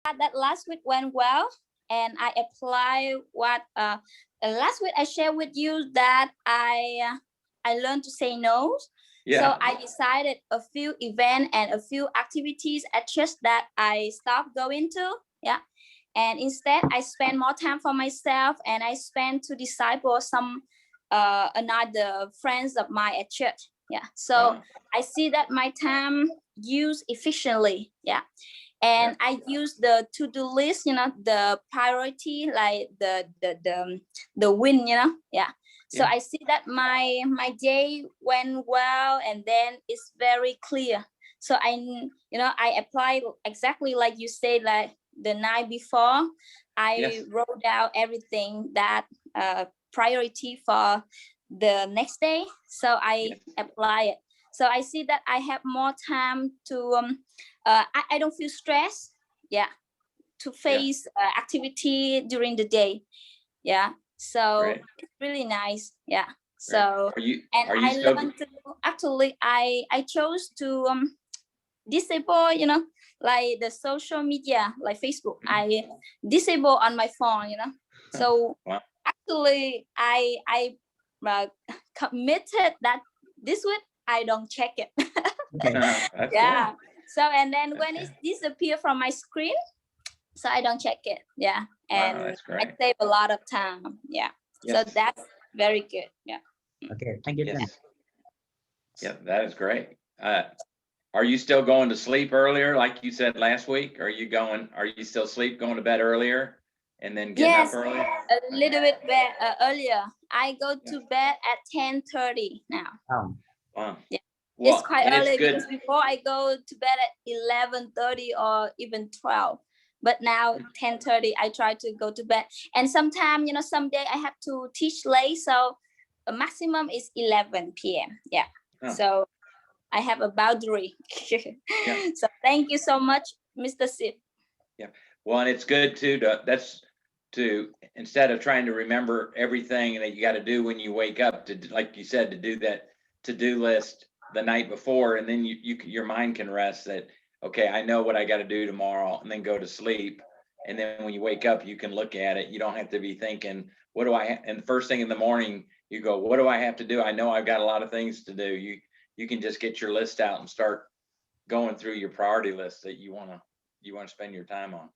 that last week went well, and I apply what last week I shared with you that I learned to say no. Yeah. So I decided a few events and a few activities at church that I stopped going to. Yeah. And instead I spend more time for myself, and I spend to disciple some another friends of mine at church. Yeah. So I see that my time used efficiently. Yeah. And I use the to-do list, you know, the priority, like the win, you know. Yeah. So I see that my day went well, and then it's very clear. So I applied exactly like you said, like the night before, I wrote down everything that priority for the next day. So I apply it. So I see that I have more time to I don't feel stressed, to face activity during the day. So it's really nice. So I learned to actually I chose to disable, you know, like the social media like Facebook. I disable on my phone, you know. So actually I committed that this week I don't check it. Good. So and then when it disappear from my screen, so I don't check it. And I save a lot of time. So that's very good. Okay, thank you. Yeah, that is great. Are you still going to sleep earlier like you said last week? Are you still going to bed earlier and then getting up earlier? A little bit earlier. I go to bed at 10:30 now. Wow. Well, it's quite early because before I go to bed at 11:30 or even 12. But now 10:30 I try to go to bed. And sometimes, you know, someday I have to teach late, so a maximum is 11 p.m. So I have a boundary. So thank you so much, Mr. Sip. Well, and it's good too to instead of trying to remember everything that you got to do when you wake up, to, like you said, to do that to-do list the night before, and then your mind can rest that, okay, I know what I got to do tomorrow, and then go to sleep. And then when you wake up, you can look at it. You don't have to be thinking, what do I and the first thing in the morning you go, what do I have to do? I know I've got a lot of things to do. You can just get your list out and start going through your priority list that you want to spend your time on.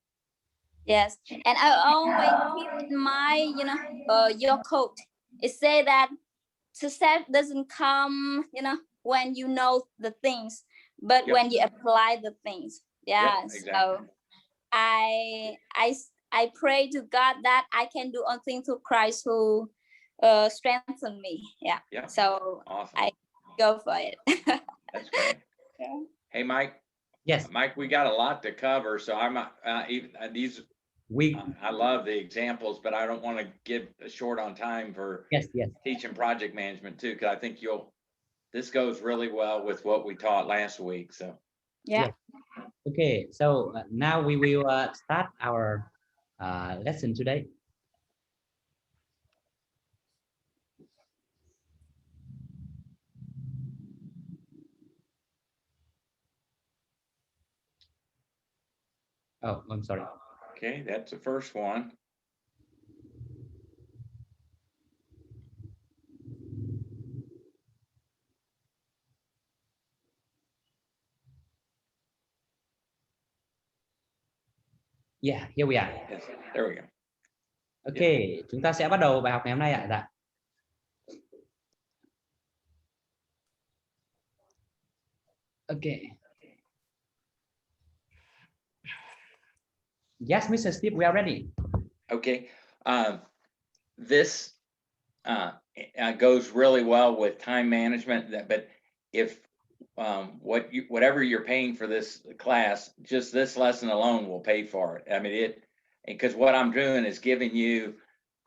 Yes, and I always keep in mind, you know, your quote. It say that success doesn't come, you know, when you know the things, but when you apply the things. Exactly. So I pray to God that I can do all things through Christ who strengthen me. So awesome. I go for it. That's great. Hey, Mike. Yes, Mike, we got a lot to cover, so I'm I love the examples, but I don't want to get short on time for teaching project management too, because I think this goes really well with what we taught last week. So okay, so now we will start our lesson today. Oh, I'm sorry. Okay, that's the first one. Yeah, here we are. Yes, there we go. Okay, chúng ta sẽ bắt đầu bài học ngày hôm nay ạ. Okay. Yes, Mr. Steve, we are ready. Okay. This goes really well with time management, but if whatever you're paying for this class, just this lesson alone will pay for it. I mean, because what I'm doing is giving you,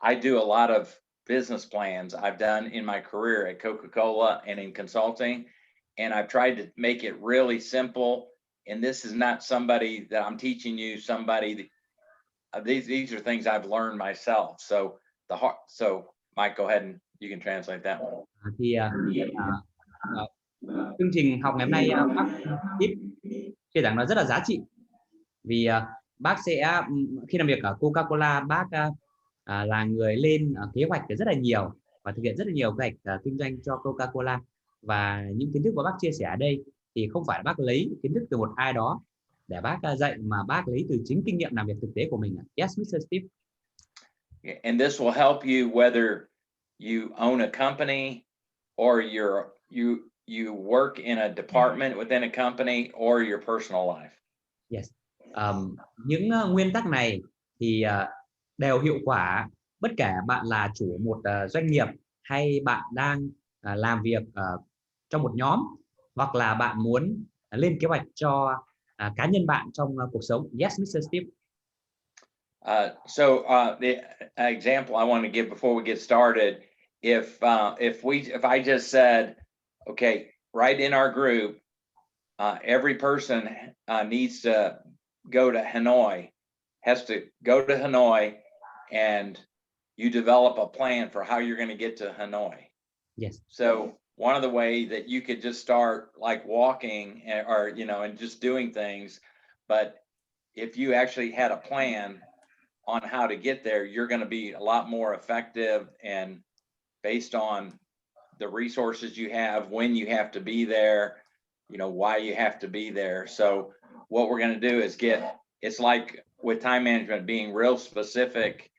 I do a lot of business plans I've done in my career at Coca-Cola and in consulting, and I've tried to make it really simple. And this is not somebody that I'm teaching you, these are things I've learned myself. So Mike, go ahead and you can translate that one. Chương trình học ngày hôm nay bác Tiếp chia sẻ nó rất là giá trị, vì bác sẽ khi làm việc ở Coca-Cola, bác là người lên kế hoạch rất là nhiều và thực hiện rất là nhiều kế hoạch kinh doanh cho Coca-Cola. Và những kiến thức mà bác chia sẻ ở đây thì không phải bác lấy kiến thức từ một ai đó để bác dạy, mà bác lấy từ chính kinh nghiệm làm việc thực tế của mình. Yes, Mr. Steve. And this will help you whether you own a company or you work in a department within a company or your personal life. Yes. Những nguyên tắc này thì đều hiệu quả bất kể bạn là chủ một doanh nghiệp hay bạn đang làm việc trong một nhóm, hoặc là bạn muốn lên kế hoạch cho cá nhân bạn trong cuộc sống. Yes, Mr. Steve. The example I want to give before we get started, if I just said, okay, right in our group, every person needs to go to Hanoi, has to go to Hanoi, and you develop a plan for how you're going to get to Hanoi. Yes. So one of the ways that you could just start like walking or, and just doing things. But if you actually had a plan on how to get there, you're going to be a lot more effective and based on the resources you have, when you have to be there, why you have to be there. So what we're going to do is it's like with time management, being real specific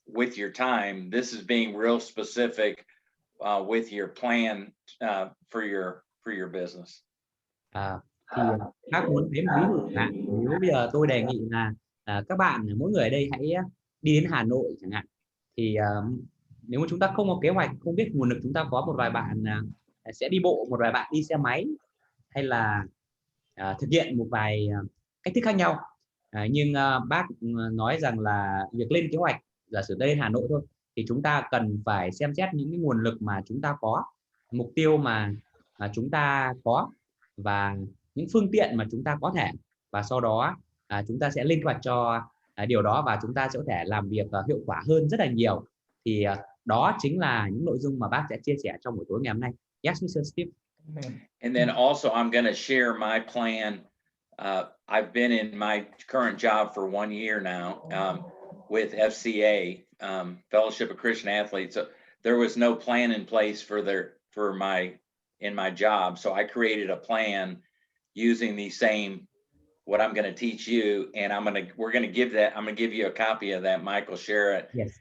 with your time. This is being real specific with your plan for your business. Thì bác muốn lấy một ví dụ chẳng hạn, nếu bây giờ tôi đề nghị là các bạn mỗi người ở đây hãy đi đến Hà Nội chẳng hạn, thì nếu mà chúng ta không có kế hoạch, không biết nguồn lực, chúng ta có một vài bạn sẽ đi bộ, một vài bạn đi xe máy, hay là thực hiện một vài cách thức khác nhau. Nhưng bác nói rằng là việc lên kế hoạch, giả sử tới lên Hà Nội thôi, thì chúng ta cần phải xem xét những cái nguồn lực mà chúng ta có, mục tiêu mà chúng ta có, và những phương tiện mà chúng ta có thể, và sau đó chúng ta sẽ lên kế hoạch cho điều đó, và chúng ta sẽ có thể làm việc hiệu quả hơn rất là nhiều. Thì đó chính là những nội dung mà bác sẽ chia sẻ trong buổi tối ngày hôm nay. Yes, Mr. Steve. And then also I'm going to share my plan. I've been in my current job for 1 year now with FCA, Fellowship of Christian Athletes. So there was no plan in place in my job. So I created a plan using the same, what I'm going to teach you. And I'm going to give you a copy of that, Michael, share it. Yes.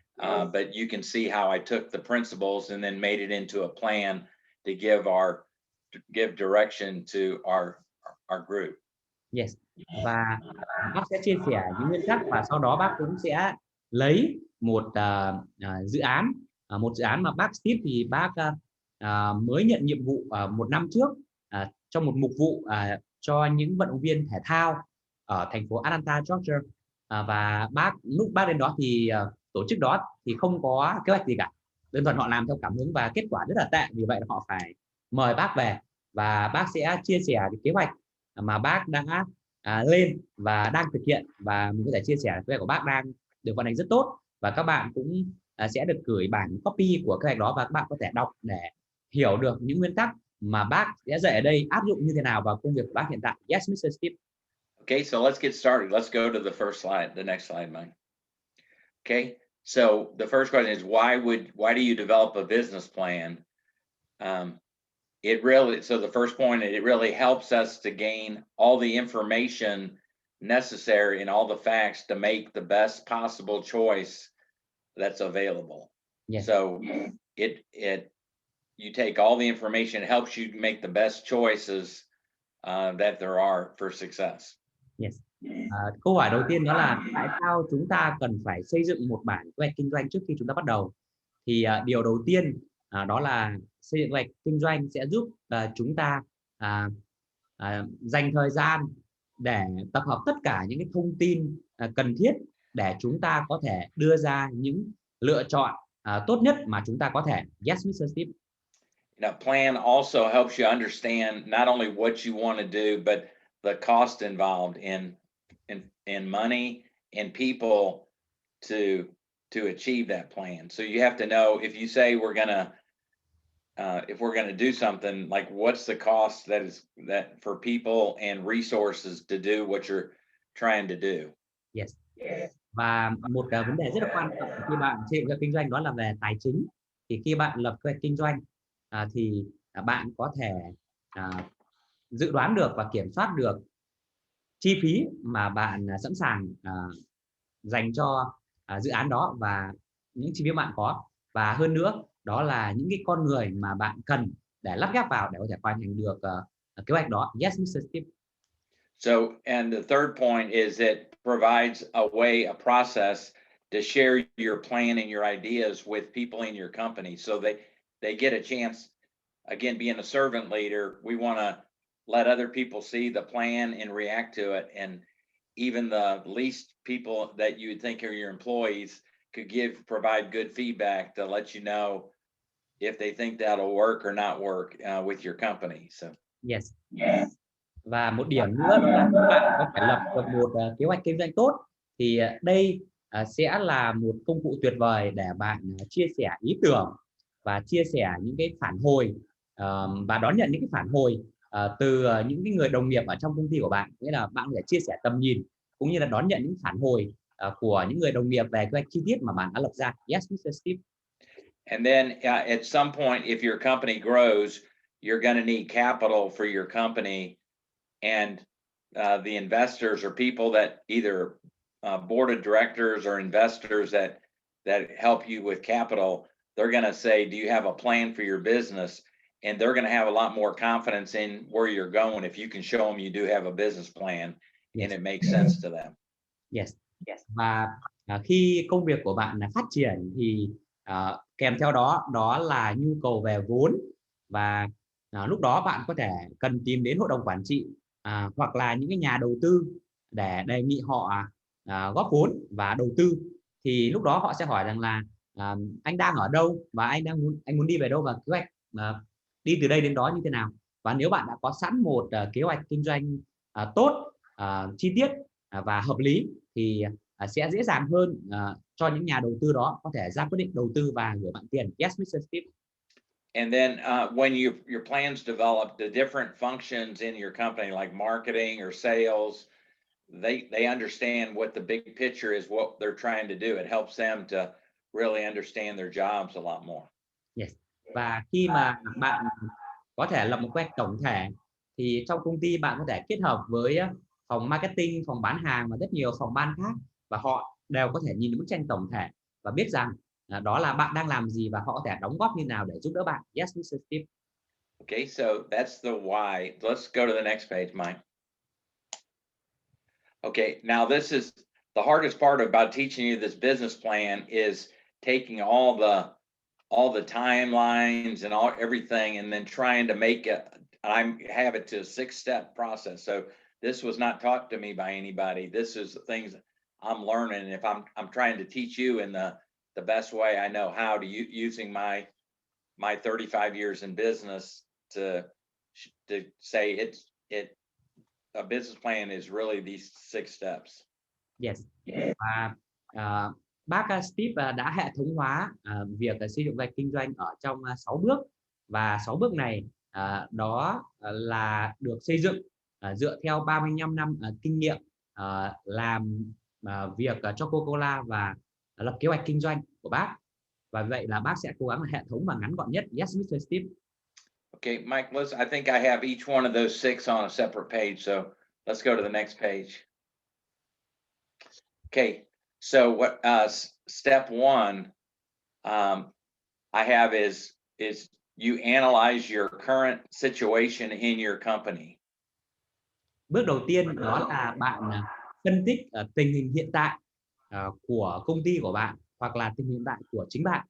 But you can see how I took the principles and then made it into a plan to give direction to our group. Yes. Và bác sẽ chia sẻ những nguyên tắc, và sau đó bác cũng sẽ lấy một dự án, mà bác Steve thì bác mới nhận nhiệm vụ 1 năm trước trong một mục vụ cho những vận động viên thể thao ở thành phố Atlanta, Georgia. Và lúc bác đến đó thì tổ chức đó thì không có kế hoạch gì cả, đơn thuần họ làm theo cảm hứng và kết quả rất là tệ, vì vậy họ phải mời bác về, và bác sẽ chia sẻ cái kế hoạch mà bác đã lên và đang thực hiện, và mình có thể chia sẻ kế hoạch của bác đang được vận hành rất tốt, và các bạn cũng sẽ được gửi bản copy của kế hoạch đó, và các bạn có thể đọc để hiểu được những nguyên tắc mà bác sẽ dạy ở đây áp dụng như thế nào vào công việc của bác hiện tại. Yes, Mr. Steve. Okay, so let's get started. Let's go to the first slide, the next slide, Mike. Okay, so the first question is why do you develop a business plan? So the first point, it really helps us to gain all the information necessary and all the facts to make the best possible choice that's available. Yes. So you take all the information, it helps you make the best choices that there are for success. Yes. Câu hỏi đầu tiên đó là tại sao chúng ta cần phải xây dựng một bản kế hoạch kinh doanh trước khi chúng ta bắt đầu? Thì điều đầu tiên đó là xây dựng kế hoạch kinh doanh sẽ giúp chúng ta dành thời gian để tập hợp tất cả những cái thông tin cần thiết để chúng ta có thể đưa ra những lựa chọn tốt nhất mà chúng ta có thể. Yes, Mr. Steve. Now, plan also helps you understand not only what you want to do, but the cost involved in money and people to achieve that plan. So you have to know, if you say if we're gonna do something, like what's the cost that for people and resources to do what trying to do. Yes. Và một vấn đề rất là quan trọng khi bạn xây dựng kinh doanh đó là về tài chính. Thì khi bạn lập kế hoạch kinh doanh thì bạn có thể dự đoán được và kiểm soát được chi phí mà bạn sẵn sàng dành cho dự án đó và những chi phí bạn có, và hơn nữa đó là những cái con người mà bạn cần để lắp ghép vào để có thể hoàn thành được kế hoạch đó. Yes, Mr. Steve. So, and the third point is it provides a way, a process to share your plan and your ideas with people in your company, so they get a chance. Again, being a servant leader, we want to let other people see the plan and react to it, and even the least people that you would think are your employees could provide good feedback to let you know if they think that'll work or not work with your company. So Yes. Và một điểm nữa là các bạn có thể lập được một kế hoạch kinh doanh tốt, thì đây sẽ là một công cụ tuyệt vời để bạn chia sẻ ý tưởng và chia sẻ những cái phản hồi và đón nhận những cái phản hồi từ những cái người đồng nghiệp ở trong công ty của bạn. Nghĩa là bạn có thể chia sẻ tầm nhìn cũng như là đón nhận những phản hồi của những người đồng nghiệp về kế hoạch chi tiết mà bạn đã lập ra. Yes, Mr. Steve. And then at some point, if your company grows, you're going to need capital for your company, and the investors or people that either board of directors or investors that help you with capital, they're going to say, do you have a plan for your business? And they're going to have a lot more confidence in where you're going if you can show them you do have a business plan. Yes. And it makes sense to them. Yes. Và khi công việc của bạn phát triển thì kèm theo đó là nhu cầu về vốn, và lúc đó bạn có thể cần tìm đến hội đồng quản trị hoặc là những cái nhà đầu tư để đề nghị họ góp vốn và đầu tư. Thì lúc đó họ sẽ hỏi rằng là anh đang ở đâu và anh muốn đi về đâu, và kế hoạch đi từ đây đến đó như thế nào. Và nếu bạn đã có sẵn một kế hoạch kinh doanh tốt, chi tiết và hợp lý thì sẽ dễ dàng hơn cho những nhà đầu tư đó có thể ra quyết định đầu tư và gửi bạn tiền. Yes, Mr. Steve. And then when your plans develop, the different functions in your company like marketing or sales, they understand what the big picture is, what they're trying to do. It helps them to really understand their jobs a lot more. Yes. Và khi mà bạn có thể lập một kế hoạch tổng thể thì trong công ty bạn có thể kết hợp với phòng marketing, phòng bán hàng và rất nhiều phòng ban khác, và họ đều có thể nhìn bức tranh tổng thể và biết rằng đó là bạn đang làm gì và họ có thể đóng góp như nào để giúp đỡ bạn. Yes, Mr. Steve. Okay, so that's the why. Let's go to the next page, Mike. Okay, now this is the hardest part about teaching you this business plan, is taking all the timelines and everything and then trying to make it. I have it to a 6-step process. So this was not taught to me by anybody. This is things I'm learning. If I'm trying to teach you in the best way I know how, to using my 35 years in business to say a business plan is really these 6 steps. Yes. Và bác Steve đã hệ thống hóa việc xây dựng kế hoạch kinh doanh ở trong 6 bước, và 6 bước này đó là được xây dựng dựa theo 35 năm kinh nghiệm làm việc cho Coca-Cola và lập kế hoạch kinh doanh của bác. Và vậy là bác sẽ cố gắng hệ thống và ngắn gọn nhất. Yes, Mr. Steve. Okay, Mike, listen, I think I have each one of those 6 on a separate page, so let's go to the next page. Okay, so what step 1 I have is you analyze your current situation in your company. Bước đầu tiên đó là bạn phân tích tình hình hiện tại của công ty của bạn hoặc là tình hình hiện tại của chính bạn.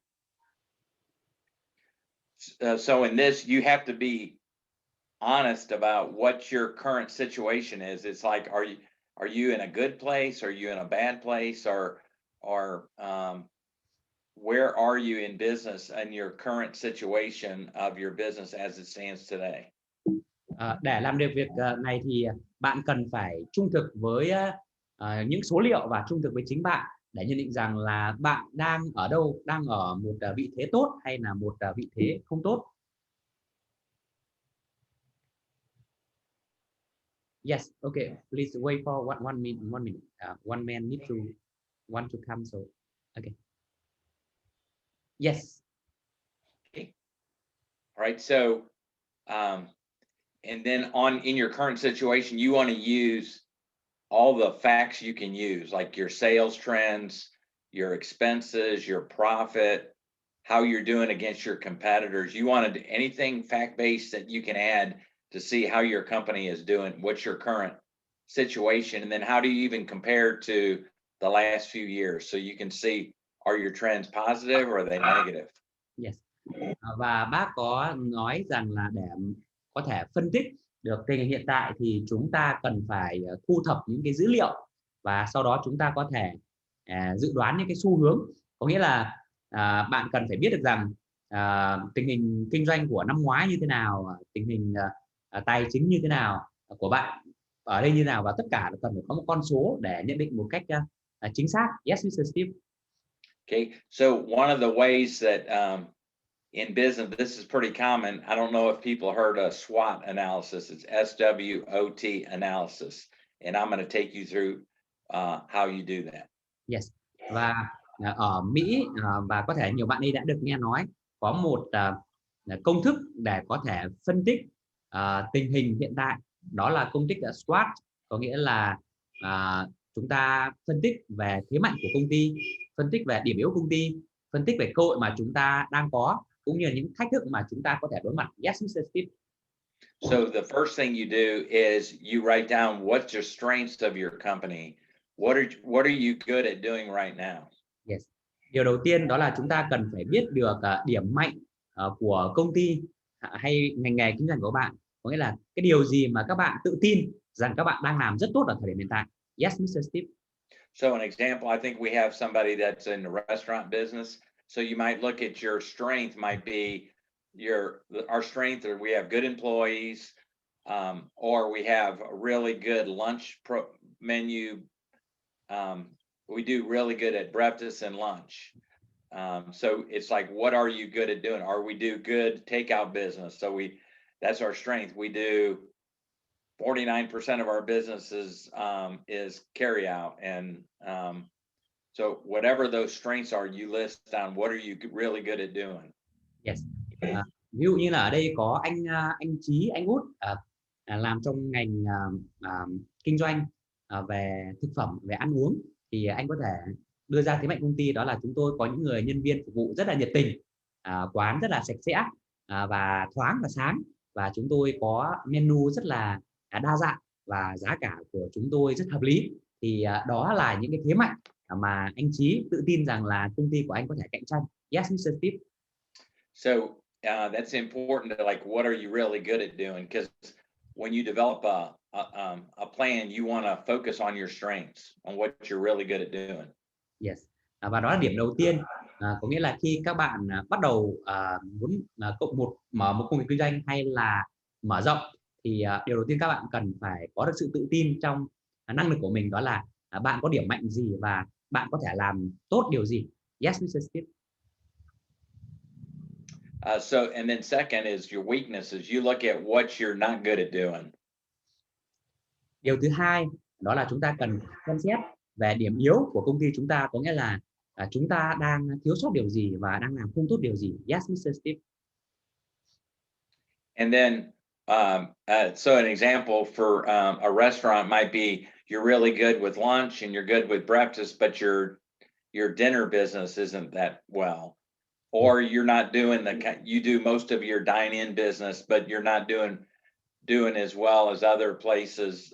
So in this, you have to be honest about what your current situation is. It's like, are you in a good place? Are you in a bad place? Or where are you in business and your current situation of your business as it stands today? Để làm được việc này thì bạn cần phải trung thực với những số liệu và trung thực với chính bạn để nhận định rằng là bạn đang ở đâu, đang ở một vị thế tốt hay là một vị thế không tốt. Yes, okay. Please wait for one minute. One man need to want to come. So, okay. Yes. Okay. All right. So, and then in your current situation, you want to use all the facts you can use, like your sales trends, your expenses, your profit, how you're doing against your competitors. You wanted anything fact-based that you can add to see how your company is doing, what's your current situation, and then how do you even compare to the last few years, so you can see, are your trends positive or are they negative? Yes. Và bác có nói rằng là để có thể phân tích được tình hình hiện tại thì chúng ta cần phải thu thập những cái dữ liệu và sau đó chúng ta có thể dự đoán những cái xu hướng. Có nghĩa là bạn cần phải biết được rằng tình hình kinh doanh của năm ngoái như thế nào, tình hình tài chính như thế nào của bạn ở đây như nào, và tất cả cần phải có một con số để nhận định một cách chính xác. Yes, Mr. Steve. Okay, so one of the ways that in business, this is pretty common. I don't know if people heard a SWOT analysis. It's SWOT analysis, and I'm going to take you through how you do that. Yes. Và ở Mỹ và có thể nhiều bạn đây đã được nghe nói có một công thức để có thể phân tích tình hình hiện tại, đó là công thức SWOT, có nghĩa là chúng ta phân tích về thế mạnh của công ty, phân tích về điểm yếu công ty, phân tích về cơ hội mà chúng ta đang có, cũng như là những thách thức mà chúng ta có thể đối mặt. Yes, Mr. Steve. So the first thing you do is you write down what's your strengths of your company. What are you good at doing right now? Yes. Điều đầu tiên đó là chúng ta cần phải biết được điểm mạnh của công ty hay ngành nghề kinh doanh của bạn. Có nghĩa là cái điều gì mà các bạn tự tin rằng các bạn đang làm rất tốt ở thời điểm hiện tại. Yes, Mr. Steve. So an example, I think we have somebody that's in the restaurant business. So you might look at your strength might be our strength, or we have good employees, or we have a really good lunch menu. We do really good at breakfast and lunch. So it's like, what are you good at doing? Or we do good takeout business. So that's our strength. We do 49% of our business is carry out. And so whatever those strengths are, you list down what are you really good at doing. Yes. Ví dụ như là ở đây có anh Chí, anh Út làm trong ngành kinh doanh về thực phẩm, về ăn uống, thì anh có thể đưa ra thế mạnh công ty, đó là chúng tôi có những người nhân viên phục vụ rất là nhiệt tình, quán rất là sạch sẽ và thoáng và sáng, và chúng tôi có menu rất là đa dạng và giá cả của chúng tôi rất hợp lý. Thì đó là những cái thế mạnh mà anh Chí tự tin rằng là công ty của anh có thể cạnh tranh. Yes, Mr. Steve. So that's important to, like, what are you really good at doing? Because when you develop a plan, you want to focus on your strengths, on what you're really good at doing. Yes. Và đó là điểm đầu tiên. Có nghĩa là khi các bạn bắt đầu muốn mở một công việc kinh doanh hay là mở rộng, thì điều đầu tiên các bạn cần phải có được sự tự tin trong năng lực của mình, đó là bạn có điểm mạnh gì và bạn có thể làm tốt điều gì. Yes, Mr. Steve. So, and then second is your weaknesses. You look at what you're not good at doing. Điều thứ hai đó là chúng ta cần xem xét về điểm yếu của công ty chúng ta, có nghĩa là chúng ta đang thiếu sót điều gì và đang làm không tốt điều gì. Yes, Mr. Steve. And then, so an example for a restaurant might be you're really good with lunch and you're good with breakfast, but your dinner business isn't that well. Or you're not doing you do most of your dine-in business, but you're not doing as well as other places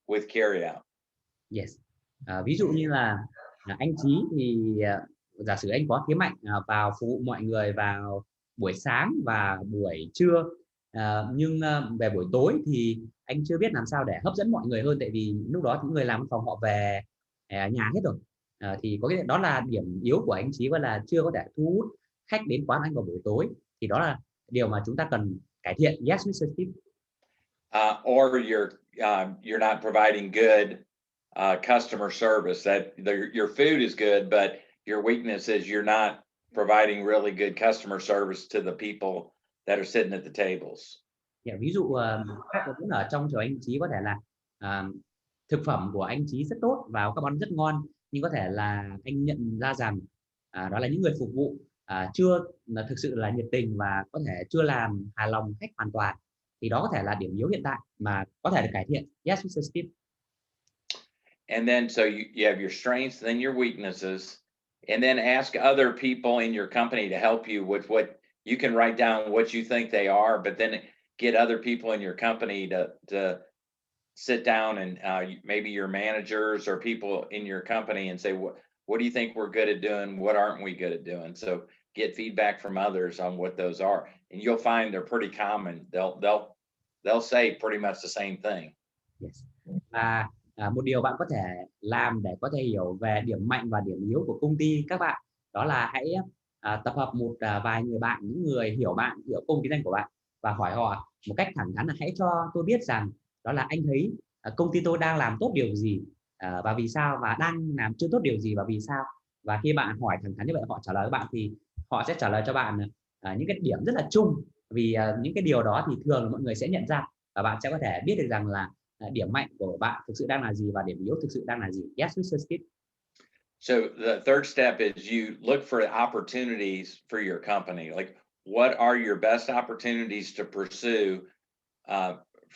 with carry-out. Yes. Ví dụ như là anh Chí thì giả sử anh có thế mạnh vào phục vụ mọi người vào buổi sáng và buổi trưa, nhưng về buổi tối thì anh chưa biết làm sao để hấp dẫn mọi người hơn, tại vì lúc đó những người làm phòng họ về nhà hết rồi. Thì có cái đó là điểm yếu của anh Chí, và là chưa có thể thu hút khách đến quán anh vào buổi tối. Thì đó là điều mà chúng ta cần cải thiện. Yes, Mr. Steve. Or you're not providing good customer service. That your food is good, but your weakness is you're not providing really good customer service to the people that are sitting at the tables. Ví dụ khách vẫn ở trong chỗ anh Chí có thể là thực phẩm của anh Chí rất tốt và các món rất ngon, nhưng có thể là anh nhận ra rằng đó là những người phục vụ chưa thực sự là nhiệt tình và có thể chưa làm hài lòng khách hoàn toàn, thì đó có thể là điểm yếu hiện tại mà có thể được cải thiện. Yes, Mr. Steve. And then so you have your strengths, then your weaknesses, and then ask other people in your company to help you with what you can write down what you think they are, but then get other people in your company to sit down and maybe your managers or people in your company and say, what do you think we're good at doing? What aren't we good at doing? So get feedback from others on what those are, and you'll find they're pretty common. They'll say pretty much the same thing. Yes. Và một điều bạn có thể làm để có thể hiểu về điểm mạnh và điểm yếu của công ty các bạn, đó là hãy tập hợp một vài người bạn, những người hiểu bạn, hiểu công kinh doanh của bạn, và hỏi họ một cách thẳng thắn là hãy cho tôi biết rằng đó là anh thấy công ty tôi đang làm tốt điều gì và vì sao, và đang làm chưa tốt điều gì và vì sao. Và khi bạn hỏi thẳng thắn như vậy, họ trả lời các bạn thì họ sẽ trả lời cho bạn những cái điểm rất là chung, vì những cái điều đó thì thường mọi người sẽ nhận ra, và bạn sẽ có thể biết được rằng là điểm mạnh của bạn thực sự đang là gì và điểm yếu thực sự đang là gì. Yes, Mr. Steve. So the third step is you look for opportunities for your company. Like, what are your best opportunities to pursue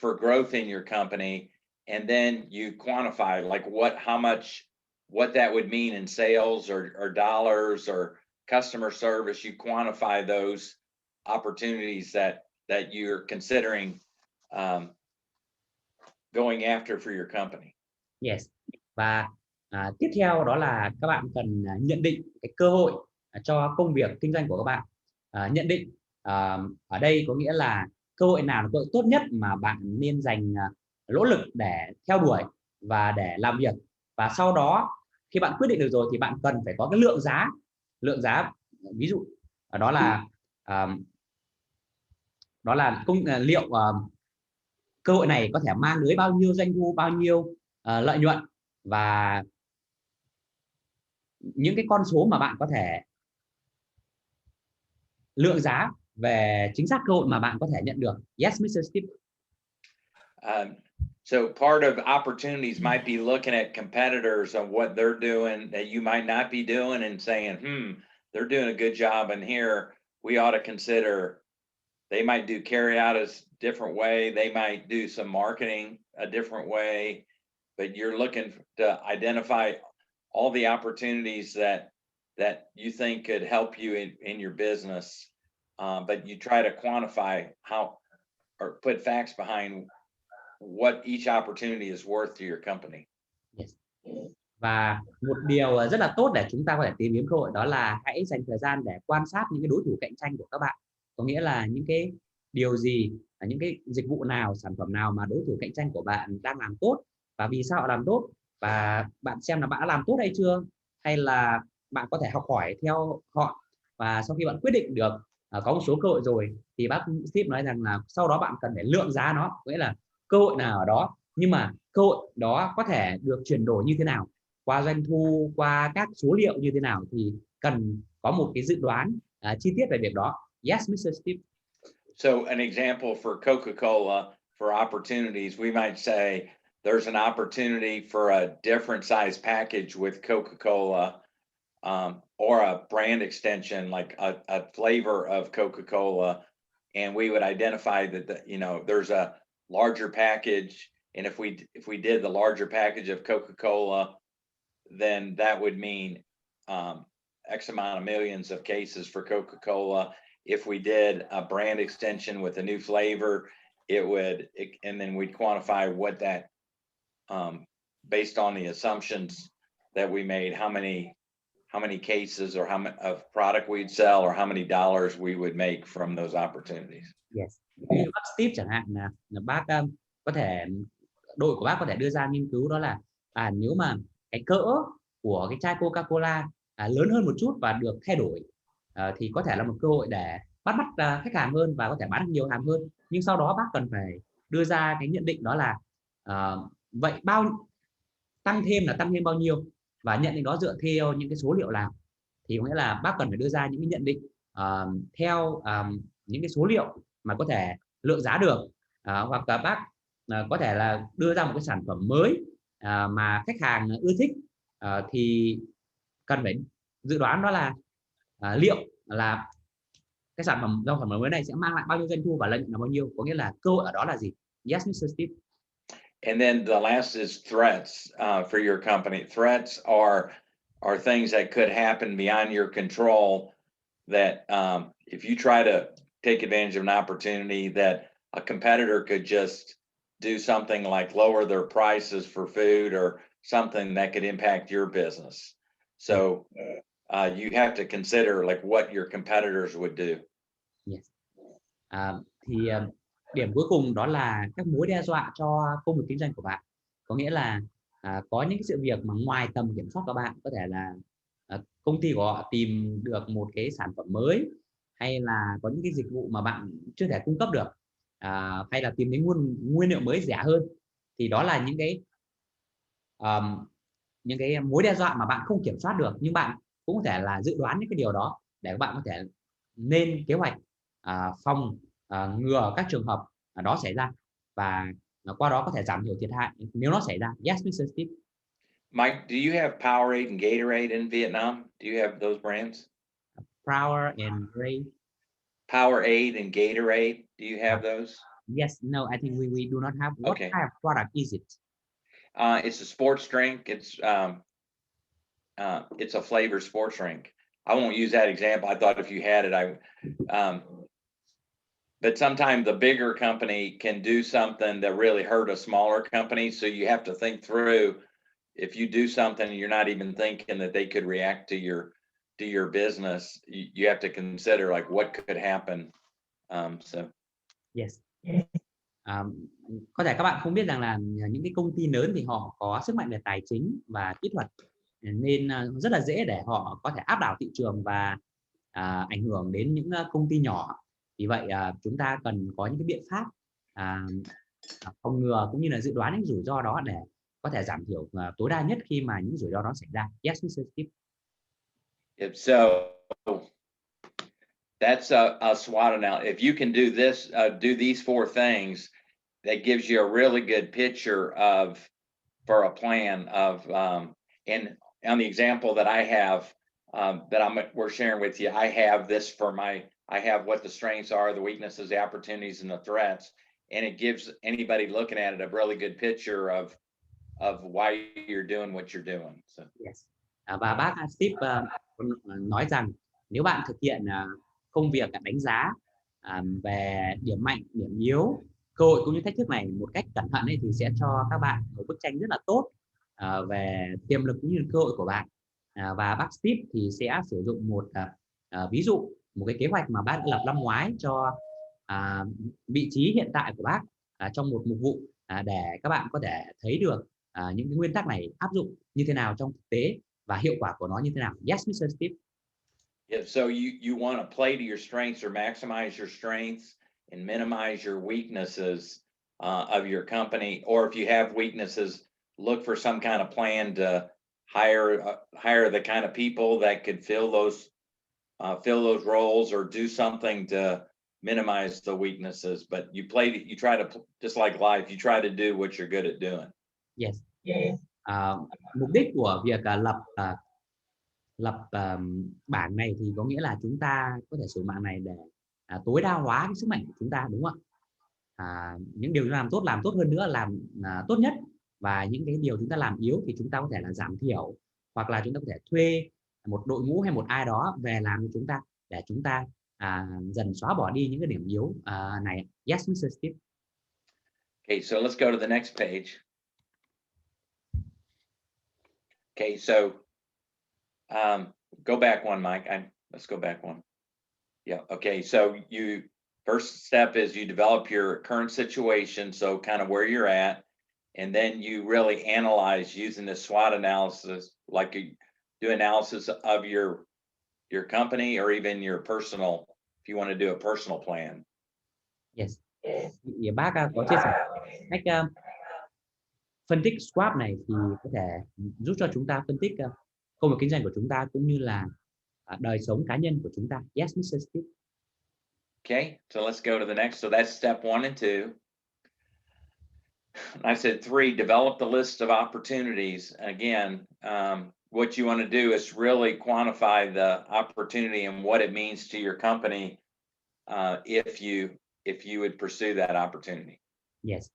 for growth in your company? And then you quantify like what that would mean in sales or dollars or customer service. You quantify those opportunities that you're considering going after for your company. Yes. Và tiếp theo đó là các bạn cần nhận định cái cơ hội cho công việc kinh doanh của các bạn. Nhận định ở đây có nghĩa là cơ hội nào là cơ hội tốt nhất mà bạn nên dành nỗ lực để theo đuổi và để làm việc. Và sau đó khi bạn quyết định được rồi thì bạn cần phải có cái lượng giá, ví dụ đó là liệu cơ hội này có thể mang tới bao nhiêu doanh thu, bao nhiêu lợi nhuận, và những cái con số mà bạn có thể lượng giá về chính xác cơ hội mà bạn có thể nhận được. Yes, Mr. Steve. So part of opportunities might be looking at competitors and what they're doing that you might not be doing and saying, they're doing a good job in here. We ought to consider. They might do carry out a different way. They might do some marketing a different way, but you're looking to identify all the opportunities that you think could help you in your business. But you try to quantify how or put facts behind what each opportunity is worth to your company. Yes. Và một điều rất là tốt để chúng ta có thể tìm kiếm cơ hội đó là hãy dành thời gian để quan sát những cái đối thủ cạnh tranh của các bạn. Có nghĩa là những cái điều gì, những cái dịch vụ nào, sản phẩm nào mà đối thủ cạnh tranh của bạn đang làm tốt và vì sao họ làm tốt, và bạn xem là bạn đã làm tốt hay chưa, hay là bạn có thể học hỏi theo họ. Và sau khi bạn quyết định được có một số cơ hội rồi thì bác Steve nói rằng là sau đó bạn cần phải lượng giá nó, nghĩa là cơ hội nào ở đó, nhưng mà cơ hội đó có thể được chuyển đổi như thế nào, qua doanh thu, qua các số liệu như thế nào, thì cần có một cái dự đoán chi tiết về việc đó. Yes, Mr. Steve. So an example for Coca-Cola for opportunities, we might say there's an opportunity for a different size package with Coca-Cola, or a brand extension, like a flavor of Coca-Cola. And we would identify that, there's a larger package. And if we did the larger package of Coca-Cola, then that would mean X amount of millions of cases for Coca-Cola. If we did a brand extension with a new flavor, and then we'd quantify what that, based on the assumptions that we made, how many cases or how many of product we'd sell or how many dollars we would make from those opportunities. Yes. Như bác Steve chẳng hạn là bác có thể, đội của bác có thể đưa ra nghiên cứu đó là nếu mà cái cỡ của cái chai Coca-Cola lớn hơn một chút và được thay đổi thì có thể là một cơ hội để bắt mắt khách hàng hơn và có thể bán được nhiều hàng hơn. Nhưng sau đó bác cần phải đưa ra cái nhận định đó là vậy tăng thêm bao nhiêu, và nhận định đó dựa theo những cái số liệu nào. Thì có nghĩa là bác cần phải đưa ra những cái nhận định theo những cái số liệu mà có thể lượng giá được, hoặc là bác có thể là đưa ra một cái sản phẩm mới mà khách hàng ưa thích, thì cần phải dự đoán đó là liệu là cái sản phẩm mới này sẽ mang lại bao nhiêu doanh thu và lợi nhuận là bao nhiêu, có nghĩa là cơ hội ở đó là gì. Yes, Mr. Steve. And then the last is threats for your company. Threats are things that could happen beyond your control that if you try to take advantage of an opportunity that a competitor could just do something like lower their prices for food or something that could impact your business. So you have to consider like what your competitors would do. Yes. Thì điểm cuối cùng đó là các mối đe dọa cho công việc kinh doanh của bạn, có nghĩa là có những cái sự việc mà ngoài tầm kiểm soát của bạn, có thể là công ty của họ tìm được một cái sản phẩm mới, hay là có những cái dịch vụ mà bạn chưa thể cung cấp được, hay là tìm đến nguyên liệu mới rẻ hơn, thì đó là những cái mối đe dọa mà bạn không kiểm soát được, nhưng bạn cũng có thể là dự đoán những cái điều đó để các bạn có thể lên kế hoạch phòng ngừa các trường hợp đó xảy ra, và qua đó có thể giảm thiểu thiệt hại nếu nó xảy ra. Yes, Mr. Steve. Mike, do you have Powerade and Gatorade in Vietnam? Do you have those brands? Power and Ray. Powerade and Gatorade, do you have those? Yes, no, I think we do not have. What Okay. kind of product is it? It's a sports drink. It's a flavored sports drink. I won't use that example. I thought if you had it, but sometimes the bigger company can do something that really hurt a smaller company. So you have to think through, if you do something and you're not even thinking that they could react to your business, you have to consider like what could happen. Yes. Có thể các bạn không biết rằng là những cái công ty lớn thì họ có sức mạnh về tài chính và kỹ thuật, nên rất là dễ để họ có thể áp đảo thị trường và ảnh hưởng đến những công ty nhỏ. Vì vậy chúng ta cần có những cái biện pháp phòng ngừa cũng như là dự đoán những rủi ro đó để có thể giảm thiểu tối đa nhất khi mà những rủi ro đó xảy ra. Yes, Mr. Steve. So that's a SWOT analysis. If you can do this, do these four things, that gives you a really good picture for a plan of, and on the example that I have, we're sharing with you, I have this I have what the strengths are, the weaknesses, the opportunities, and the threats, and it gives anybody looking at it a really good picture of why you're doing what you're doing. So. Yes. Và bác Steve nói rằng nếu bạn thực hiện công việc đánh giá về điểm mạnh, điểm yếu, cơ hội cũng như thách thức này một cách cẩn thận thì sẽ cho các bạn một bức tranh rất là tốt về tiềm lực cũng như cơ hội của bạn. Và bác Steve thì sẽ sử dụng một ví dụ, một cái kế hoạch mà bác đã lập năm ngoái cho vị trí hiện tại của bác trong một mục vụ, để các bạn có thể thấy được những cái nguyên tắc này áp dụng như thế nào trong thực tế và hiệu quả của nó như thế nào. Yes, Mr. Steve. Yeah, so you want to play to your strengths or maximize your strengths and minimize your weaknesses of your company. Or if you have weaknesses, look for some kind of plan to hire the kind of people that could fill those roles, or do something to minimize the weaknesses. But you try to, just like life, you try to do what you're good at doing. Yes. Mục đích của việc lập bảng này thì có nghĩa là chúng ta có thể sử dụng bảng này để tối đa hóa cái sức mạnh của chúng ta, đúng không ạ? Những điều chúng ta làm tốt hơn nữa, làm tốt nhất, và những cái điều chúng ta làm yếu thì chúng ta có thể là giảm thiểu, hoặc là chúng ta có thể thuê một đội ngũ hay một ai đó về làm cho chúng ta, để chúng ta dần xóa bỏ đi những cái điểm yếu này. Yes, Mr. Steve. Okay, so let's go to the next page. Okay, so go back one, Mike. Let's go back one. Yeah. Okay. So first step is you develop your current situation, so kind of where you're at, and then you really analyze using the SWOT analysis, like you do analysis of your company or even your personal, if you want to do a personal plan. Yes. Thì bác có chia sẻ cách phân tích SWOT này thì có thể giúp cho chúng ta phân tích công việc kinh doanh của chúng ta cũng như là đời sống cá nhân của chúng ta. Yes, Mr. Steve. Okay, so let's go to the next. So that's step 1 and 2. I said 3, develop the list of opportunities. Again, what you want to do is really quantify the opportunity and what it means to your company if you would pursue that opportunity. Yes.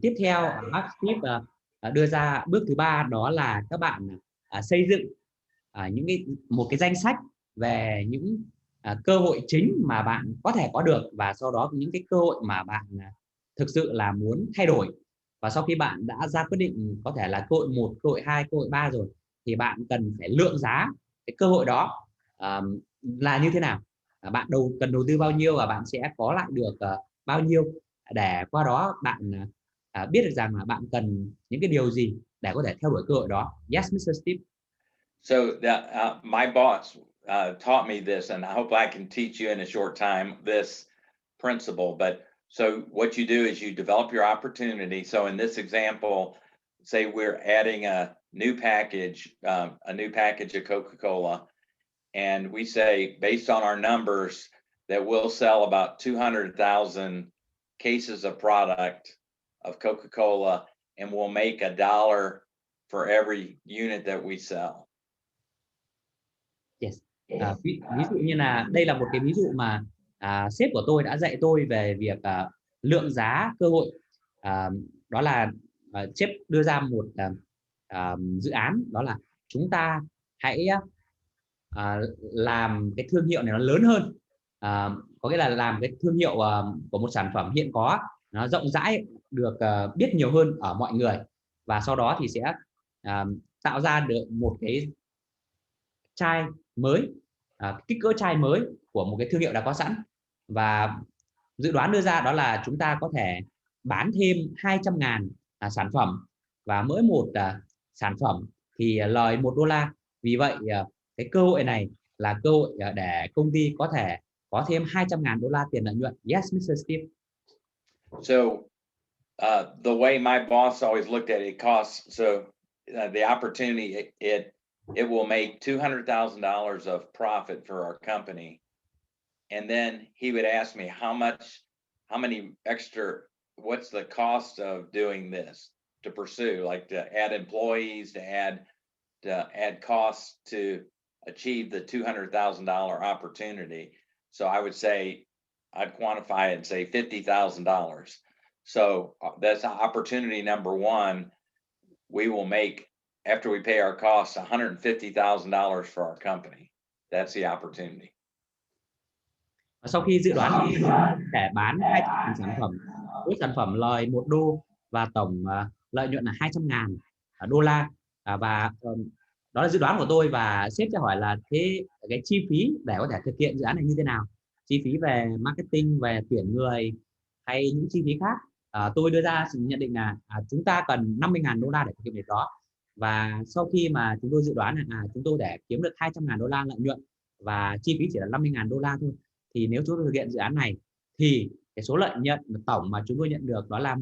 Tiếp theo bác Steve đưa ra bước thứ 3, đó là các bạn xây dựng một cái danh sách về những cơ hội chính mà bạn có thể có được, và sau đó những cái cơ hội mà bạn thực sự là muốn thay đổi. Và sau khi bạn đã ra quyết định có thể là cơ hội 1, cơ hội 2, cơ hội 3 rồi, thì bạn cần phải lượng giá cái cơ hội đó là như thế nào, bạn cần đầu tư bao nhiêu và bạn sẽ có lại được bao nhiêu, để qua đó bạn biết được rằng là bạn cần những cái điều gì để có thể theo đuổi cơ hội đó. Yes, Mr. Steve. So my boss taught me this, and I hope I can teach you in a short time this principle. But so what you do is you develop your opportunity. So in this example, say we're adding a new package of Coca-Cola, and we say based on our numbers that we'll sell about 200,000 cases of product of Coca-Cola, and we'll make $1 for every unit that we sell. Yes. Ví dụ như là đây là một cái ví dụ mà sếp của tôi đã dạy tôi về việc lượng giá cơ hội. Đó là sếp đưa ra một dự án, đó là chúng ta hãy làm cái thương hiệu này nó lớn hơn, có nghĩa là làm cái thương hiệu của một sản phẩm hiện có nó rộng rãi, được biết nhiều hơn ở mọi người, và sau đó thì sẽ tạo ra được một cái chai mới, kích cỡ chai mới của một cái thương hiệu đã có sẵn. Và dự đoán đưa ra đó là chúng ta có thể bán thêm 200.000 sản phẩm, và mỗi một sản phẩm thì lời $1. Vì vậy cái cơ hội này là cơ hội để công ty có thể có thêm $200.000 tiền lợi nhuận. Yes, Mr. Steve. So the way my boss always looked at it, costs. So the opportunity, it will make $200,000 of profit for our company. And then he would ask me how many extra, what's the cost of doing this to pursue, like to add employees, to add costs to achieve the $200,000 opportunity. So I would say, I'd quantify it and say $50,000. So that's opportunity number 1. We will make, after we pay our costs, $150,000 for our company. That's the opportunity. Sau khi dự đoán để bán 200.000 sản phẩm, mỗi sản phẩm lời $1 và tổng lợi nhuận là $200.000. Và đó là dự đoán của tôi, và sếp sẽ hỏi là cái chi phí để có thể thực hiện dự án này như thế nào, chi phí về marketing, về tuyển người hay những chi phí khác. Tôi đưa ra sự nhận định là chúng ta cần $50.000 để thực hiện việc đó. Và sau khi mà chúng tôi dự đoán là chúng tôi để kiếm được $200.000 lợi nhuận và chi phí chỉ là $50.000 thôi, thì nếu chúng tôi thực hiện dự án này thì cái số lợi nhuận tổng mà chúng tôi nhận được đó là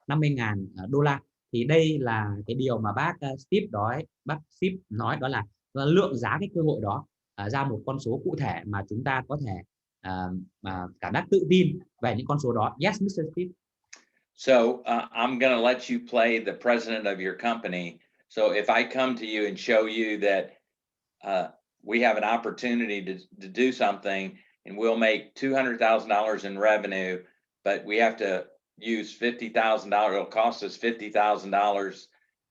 $150.000. Thì đây là cái điều mà bác Steve nói, đó là lượng giá cái cơ hội đó ra một con số cụ thể mà chúng ta có thể cảm giác tự tin về những con số đó. Yes, Mr. Steve. So I'm going to let you play the president of your company. So if I come to you and show you that we have an opportunity to do something, and we'll make $200,000 in revenue, but we have to use $50,000. It'll cost us $50,000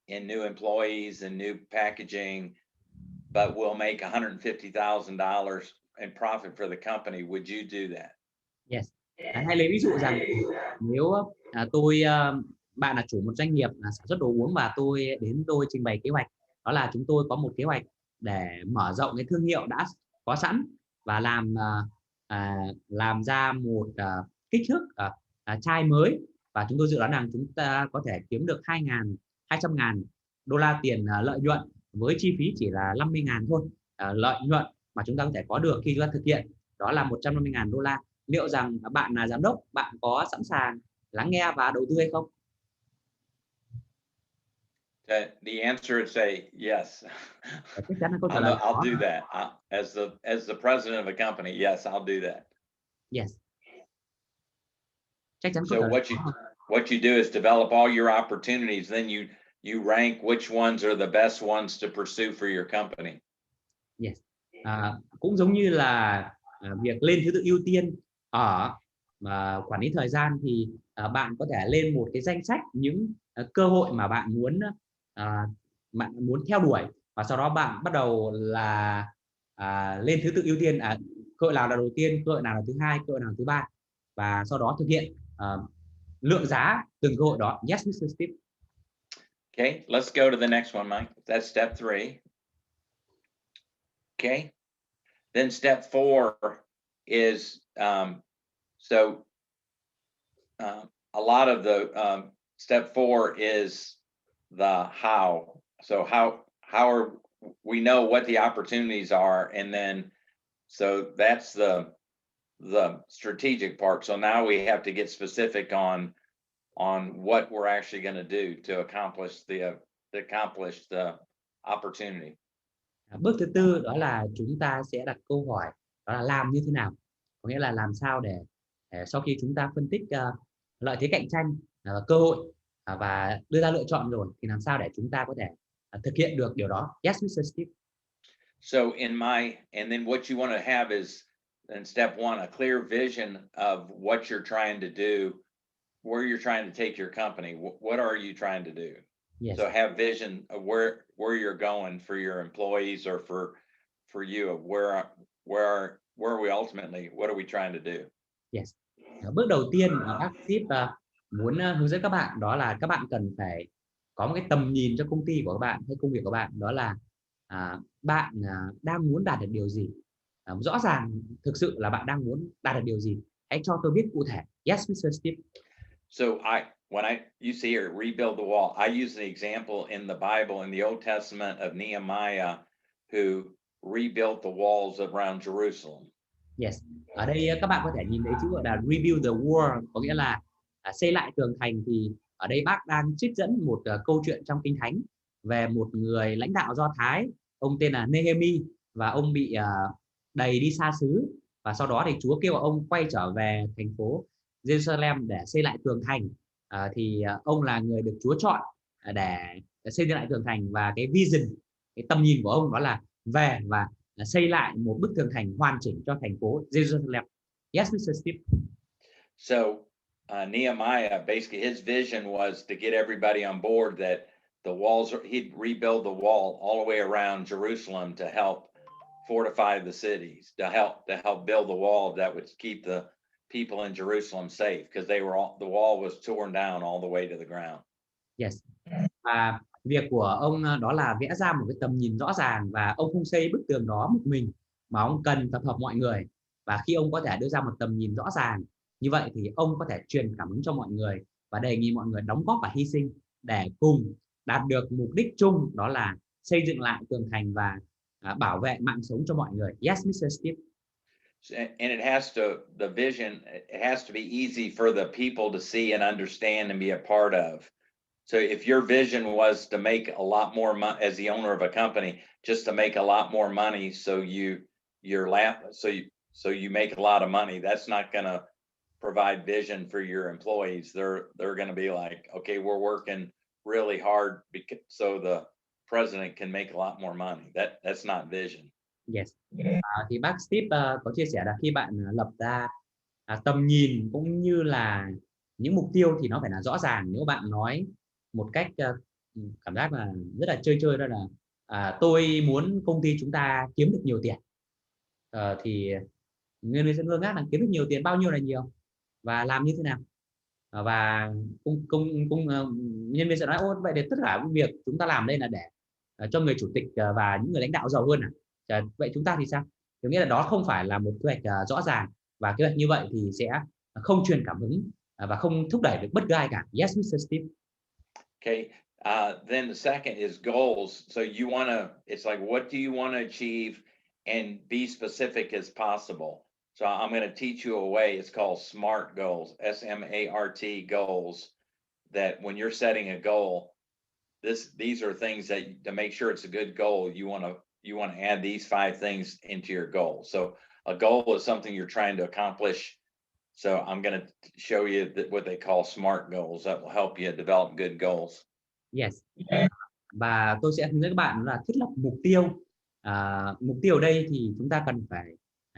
in new employees and new packaging, but we'll make $150,000 in profit for the company. Would you do that? Yes. Hay lấy ví dụ rằng nếu bạn là chủ một doanh nghiệp sản xuất đồ uống, và tôi trình bày kế hoạch, đó là chúng tôi có một kế hoạch để mở rộng cái thương hiệu đã có sẵn và làm ra một kích thước chai mới, và chúng tôi dự đoán rằng chúng ta có thể kiếm được $200.000 tiền lợi nhuận với chi phí chỉ là $50.000 thôi. Lợi nhuận mà chúng ta có thể có được khi chúng ta thực hiện đó là $150.000. Liệu rằng bạn là giám đốc, bạn có sẵn sàng lắng nghe và đầu tư hay không? The answer is say yes. Chắc chắn là câu trả lời I'll do that. As the president of a company, yes, I'll do that. Yes. Chắc chắn So what you do is develop all your opportunities, then you rank which ones are the best ones to pursue for your company. Yes. Cũng giống như là việc lên thứ tự ưu tiên ở quản lý thời gian thì bạn có thể lên một cái danh sách những cơ hội mà bạn muốn theo đuổi, và sau đó bạn bắt đầu là lên thứ tự ưu tiên, cơ hội nào là đầu tiên, cơ hội nào là thứ hai, cơ hội nào là thứ ba, và sau đó thực hiện lượng giá từng cơ hội đó. Yes, Mr. Steve. Okay, let's go to the next one, Mike. That's step 3. Okay, then step 4 is a lot of the step 4 is the how. So how are we know what the opportunities are, and then so that's the strategic part. So now we have to get specific on what we're actually going to do to accomplish the opportunity. Bước thứ tư đó là chúng ta sẽ đặt câu hỏi, đó là làm như thế nào, có nghĩa là làm sao để sau khi chúng ta phân tích lợi thế cạnh tranh, cơ hội và đưa ra lựa chọn rồi, thì làm sao để chúng ta có thể thực hiện được điều đó. Yes, Mr. Steve. So and then what you want to have is in step 1 a clear vision of what you're trying to do, where you're trying to take your company. What are you trying to do? Yes. So have vision of where you're going for your employees, or for you, of where are we ultimately, what are we trying to do? Yes. Bước đầu tiên bác Steve muốn hướng dẫn các bạn, đó là các bạn cần phải có một cái tầm nhìn cho công ty của các bạn hay công việc của bạn, đó là bạn đang muốn đạt được điều gì, rõ ràng thực sự là bạn đang muốn đạt được điều gì, hãy cho tôi biết cụ thể. Yes, Mr. Steve. So you see here, rebuild the wall. I use an example in the Bible, in the Old Testament, of Nehemiah, who rebuilt the walls around Jerusalem. Yes. Ở đây các bạn có thể nhìn thấy chữ gọi là rebuild the wall, có nghĩa là xây lại tường thành. Thì ở đây bác đang trích dẫn một câu chuyện trong Kinh Thánh về một người lãnh đạo Do Thái, ông tên là Nehemi, và ông bị đày đi xa xứ, và sau đó thì Chúa kêu ông quay trở về thành phố Jerusalem để xây lại tường thành. Thì ông là người được Chúa chọn để xây dựng lại tường thành, và cái vision, cái tầm nhìn của ông đó là về và xây lại một bức tường thành hoàn chỉnh cho thành phố Jerusalem. Yes, Mr. Steve. So Nehemiah, basically his vision was to get everybody on board that the walls, he'd rebuild the wall all the way around Jerusalem to help fortify the cities, to help build the wall that would keep the people in Jerusalem safe, because the wall was torn down all the way to the ground. Yes. Và việc của ông đó là vẽ ra một cái tầm nhìn rõ ràng, và ông không xây bức tường đó một mình, mà ông cần tập hợp mọi người. Và khi ông có thể đưa ra một tầm nhìn rõ ràng như vậy thì ông có thể truyền cảm hứng cho mọi người và đề nghị mọi người đóng góp và hy sinh để cùng đạt được mục đích chung, đó là xây dựng lại tường thành và bảo vệ mạng sống cho mọi người. Yes, Mr. Steve. And the vision, it has to be easy for the people to see and understand and be a part of. So if your vision was to make a lot more money as the owner of a company, just to make a lot more money, so you make a lot of money, that's not going to provide vision for your employees. They're going to be like, okay, we're working really hard so the president can make a lot more money. That's not vision. Yes. Thì bác Steve có chia sẻ là khi bạn lập ra tầm nhìn cũng như là những mục tiêu thì nó phải là rõ ràng. Nếu bạn nói một cách cảm giác là rất là chơi, đó là tôi muốn công ty chúng ta kiếm được nhiều tiền, thì nhân viên sẽ ngơ ngác là kiếm được nhiều tiền bao nhiêu là nhiều và làm như thế nào, và nhân viên sẽ nói ô, vậy thì tất cả việc chúng ta làm đây là để cho người chủ tịch và những người lãnh đạo giàu hơn vậy chúng ta thì sao? Có nghĩa là đó không phải là một kế hoạch rõ ràng, và kế hoạch như vậy thì sẽ không truyền cảm hứng và không thúc đẩy được bất cứ ai cả. Yes, Mr. Steve. Okay. Then the second is goals. So it's like, what do you want to achieve, and be specific as possible. So I'm going to teach you a way. It's called SMART goals, SMART goals, that when you're setting a goal, these are things that, to make sure it's a good goal, you want to add these 5 things into your goal. So a goal is something you're trying to accomplish So I'm going to show you what they call SMART goals that will help you develop good goals. Yes. Và tôi sẽ hướng dẫn các bạn là thiết lập mục tiêu. Mục tiêu ở đây thì chúng ta cần phải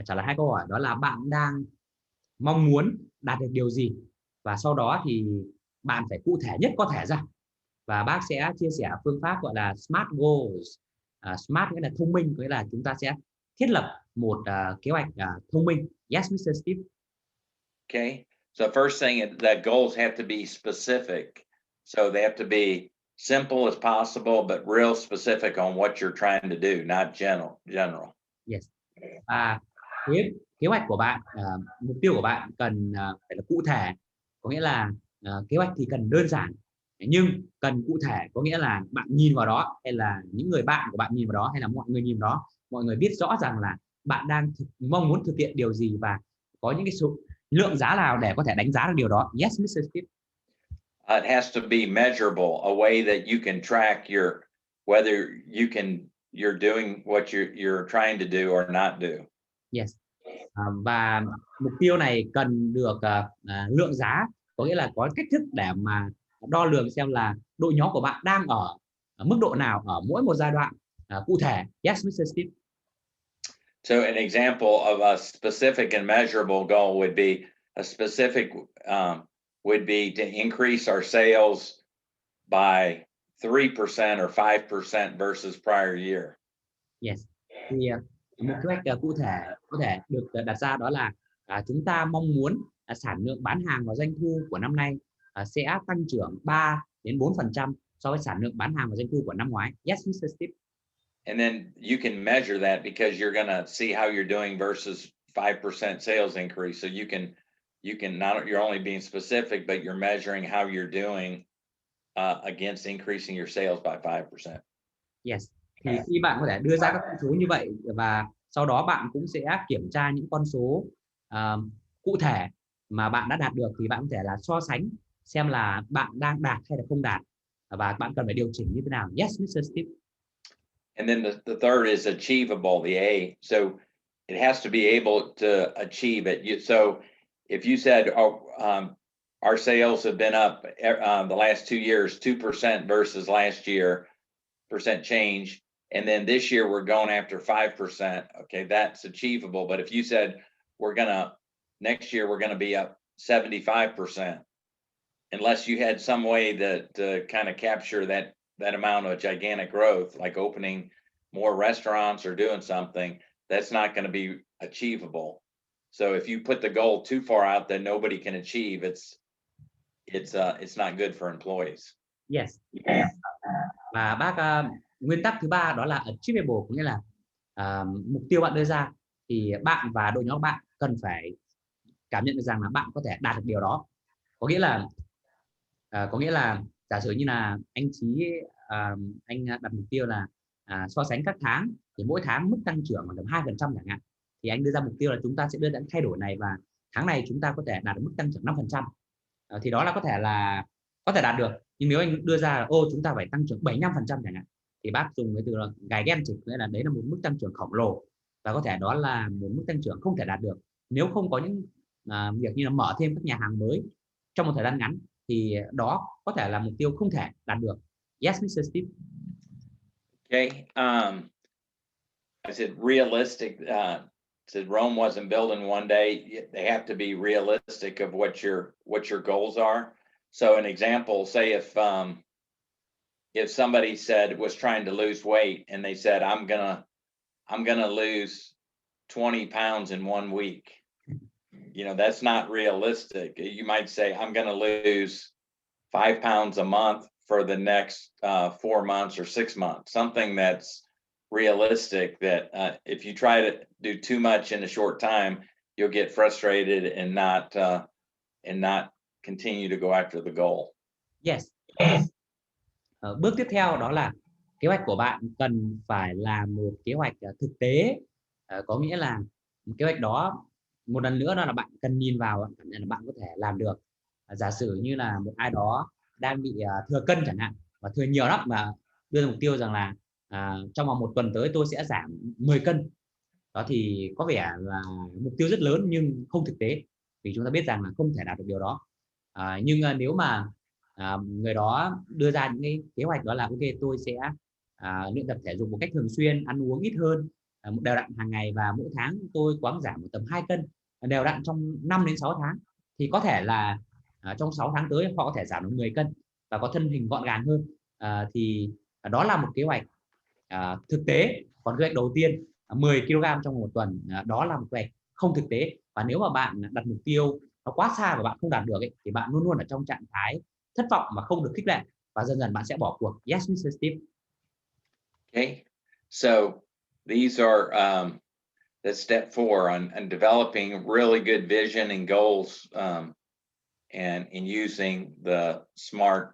trả lời hai câu hỏi, đó là bạn đang mong muốn đạt được điều gì, và sau đó thì bạn phải cụ thể nhất có thể ra. Và bác sẽ chia sẻ phương pháp gọi là SMART goals. SMART nghĩa là thông minh, nghĩa là chúng ta sẽ thiết lập một kế hoạch thông minh. Yes, Mr. Steve. Okay. So first thing is that goals have to be specific. So they have to be simple as possible, but real specific on what you're trying to do, not general. Yes. Kế hoạch của bạn, mục tiêu của bạn cần phải là cụ thể, có nghĩa là kế hoạch thì cần đơn giản, nhưng cần cụ thể, có nghĩa là bạn nhìn vào đó, hay là những người bạn của bạn nhìn vào đó, hay là mọi người nhìn vào đó, mọi người biết rõ rằng là bạn đang mong muốn thực hiện điều gì và có những cái số lượng giá nào để có thể đánh giá được điều đó. Yes, Mr. Steve. It has to be measurable, a way that you can track whether you're doing what you're trying to do or not do. Yes. Và mục tiêu này cần được lượng giá, có nghĩa là có cách thức để mà đo lường xem là đội nhóm của bạn đang ở mức độ nào ở mỗi một giai đoạn cụ thể. Yes, Mr. Steve. So an example of a specific and measurable goal would be would be to increase our sales by 3% or 5% versus prior year. Yes. Thì một kế hoạch cụ thể có thể được đặt ra, đó là chúng ta mong muốn sản lượng bán hàng và doanh thu của năm nay sẽ tăng trưởng 3 đến 4% so với sản lượng bán hàng và doanh thu của năm ngoái. Yes, Mr. Steve. And then you can measure that because you're going to see how you're doing versus 5% sales increase. So you're only being specific, but you're measuring how you're doing against increasing your sales by 5%. Yes. Thì khi bạn có thể đưa ra các con số như vậy, và sau đó bạn cũng sẽ kiểm tra những con số cụ thể mà bạn đã đạt được, thì bạn có thể là so sánh xem là bạn đang đạt hay là không đạt, và bạn cần phải điều chỉnh như thế nào. Yes, Mr. Steve. And then the third is achievable, the A. So it has to be able to achieve it. So if you said, our sales have been up the last 2 years, 2% versus last year, percent change, and then this year we're going after 5%. Okay, that's achievable. But if you said next year we're gonna be up 75%, unless you had some way that kind of capture that amount of gigantic growth, like opening more restaurants or doing something, that's not going to be achievable. So if you put the goal too far out that nobody can achieve, it's not good for employees. Yes. Và bác, nguyên tắc thứ ba đó là achievable, có nghĩa là mục tiêu bạn đưa ra thì bạn và đội nhóm bạn cần phải cảm nhận được rằng là bạn có thể đạt được điều đó. Có nghĩa là giả sử như là anh Chí, anh đặt mục tiêu là so sánh các tháng thì mỗi tháng mức tăng trưởng là tầm 2% chẳng hạn, thì anh đưa ra mục tiêu là chúng ta sẽ đưa ra thay đổi này, và tháng này chúng ta có thể đạt được mức tăng trưởng 5%, thì đó là có thể đạt được. Nhưng nếu anh đưa ra là chúng ta phải tăng trưởng 75% chẳng hạn, thì bác dùng cái từ là gigantic, nghĩa là đấy là một mức tăng trưởng khổng lồ, và có thể đó là một mức tăng trưởng không thể đạt được nếu không có những việc như là mở thêm các nhà hàng mới trong một thời gian ngắn, thì đó có thể là mục tiêu không thể đạt được. Yes, Mr. Steve. Okay. I said realistic. Said Rome wasn't built in one day. They have to be realistic of what your goals are. So an example, say if somebody was trying to lose weight and they said, I'm gonna lose 20 pounds in 1 week. That's not realistic. You might say, I'm going to lose 5 pounds a month for the next 4 months or 6 months, something that's realistic, that if you try to do too much in a short time, you'll get frustrated and not continue to go after the goal. Yes. Bước tiếp theo đó là kế hoạch của bạn cần phải là một kế hoạch thực tế, có nghĩa là một kế hoạch đó, một lần nữa đó là bạn cần nhìn vào cảm nhận là bạn có thể làm được. Giả sử như là một ai đó đang bị thừa cân chẳng hạn, và thừa nhiều lắm, mà đưa ra mục tiêu rằng là trong vòng 1 tuần tới tôi sẽ giảm 10 cân. Đó thì có vẻ là mục tiêu rất lớn nhưng không thực tế. vì chúng ta biết rằng là không thể đạt được điều đó. Nhưng nếu mà người đó đưa ra những cái kế hoạch đó là ok, tôi sẽ luyện tập thể dục một cách thường xuyên, ăn uống ít hơn, đều đặn hàng ngày, và mỗi tháng tôi cố gắng giảm một tầm 2 cân đều đặn trong 5 đến 6 tháng, thì có thể là trong 6 tháng tới họ có thể giảm được 10 cân và có thân hình gọn gàng hơn. Thì đó là một kế hoạch thực tế. Còn kế hoạch đầu tiên 10 kg trong một tuần, đó là một kế hoạch không thực tế. Và nếu mà bạn đặt mục tiêu nó quá xa và bạn không đạt được ấy, thì bạn luôn luôn ở trong trạng thái thất vọng và không được khích lệ, và dần dần bạn sẽ bỏ cuộc. Yes, Mr. Steve. Okay, so these are that's step 4 on developing really good vision and goals, and in using the SMART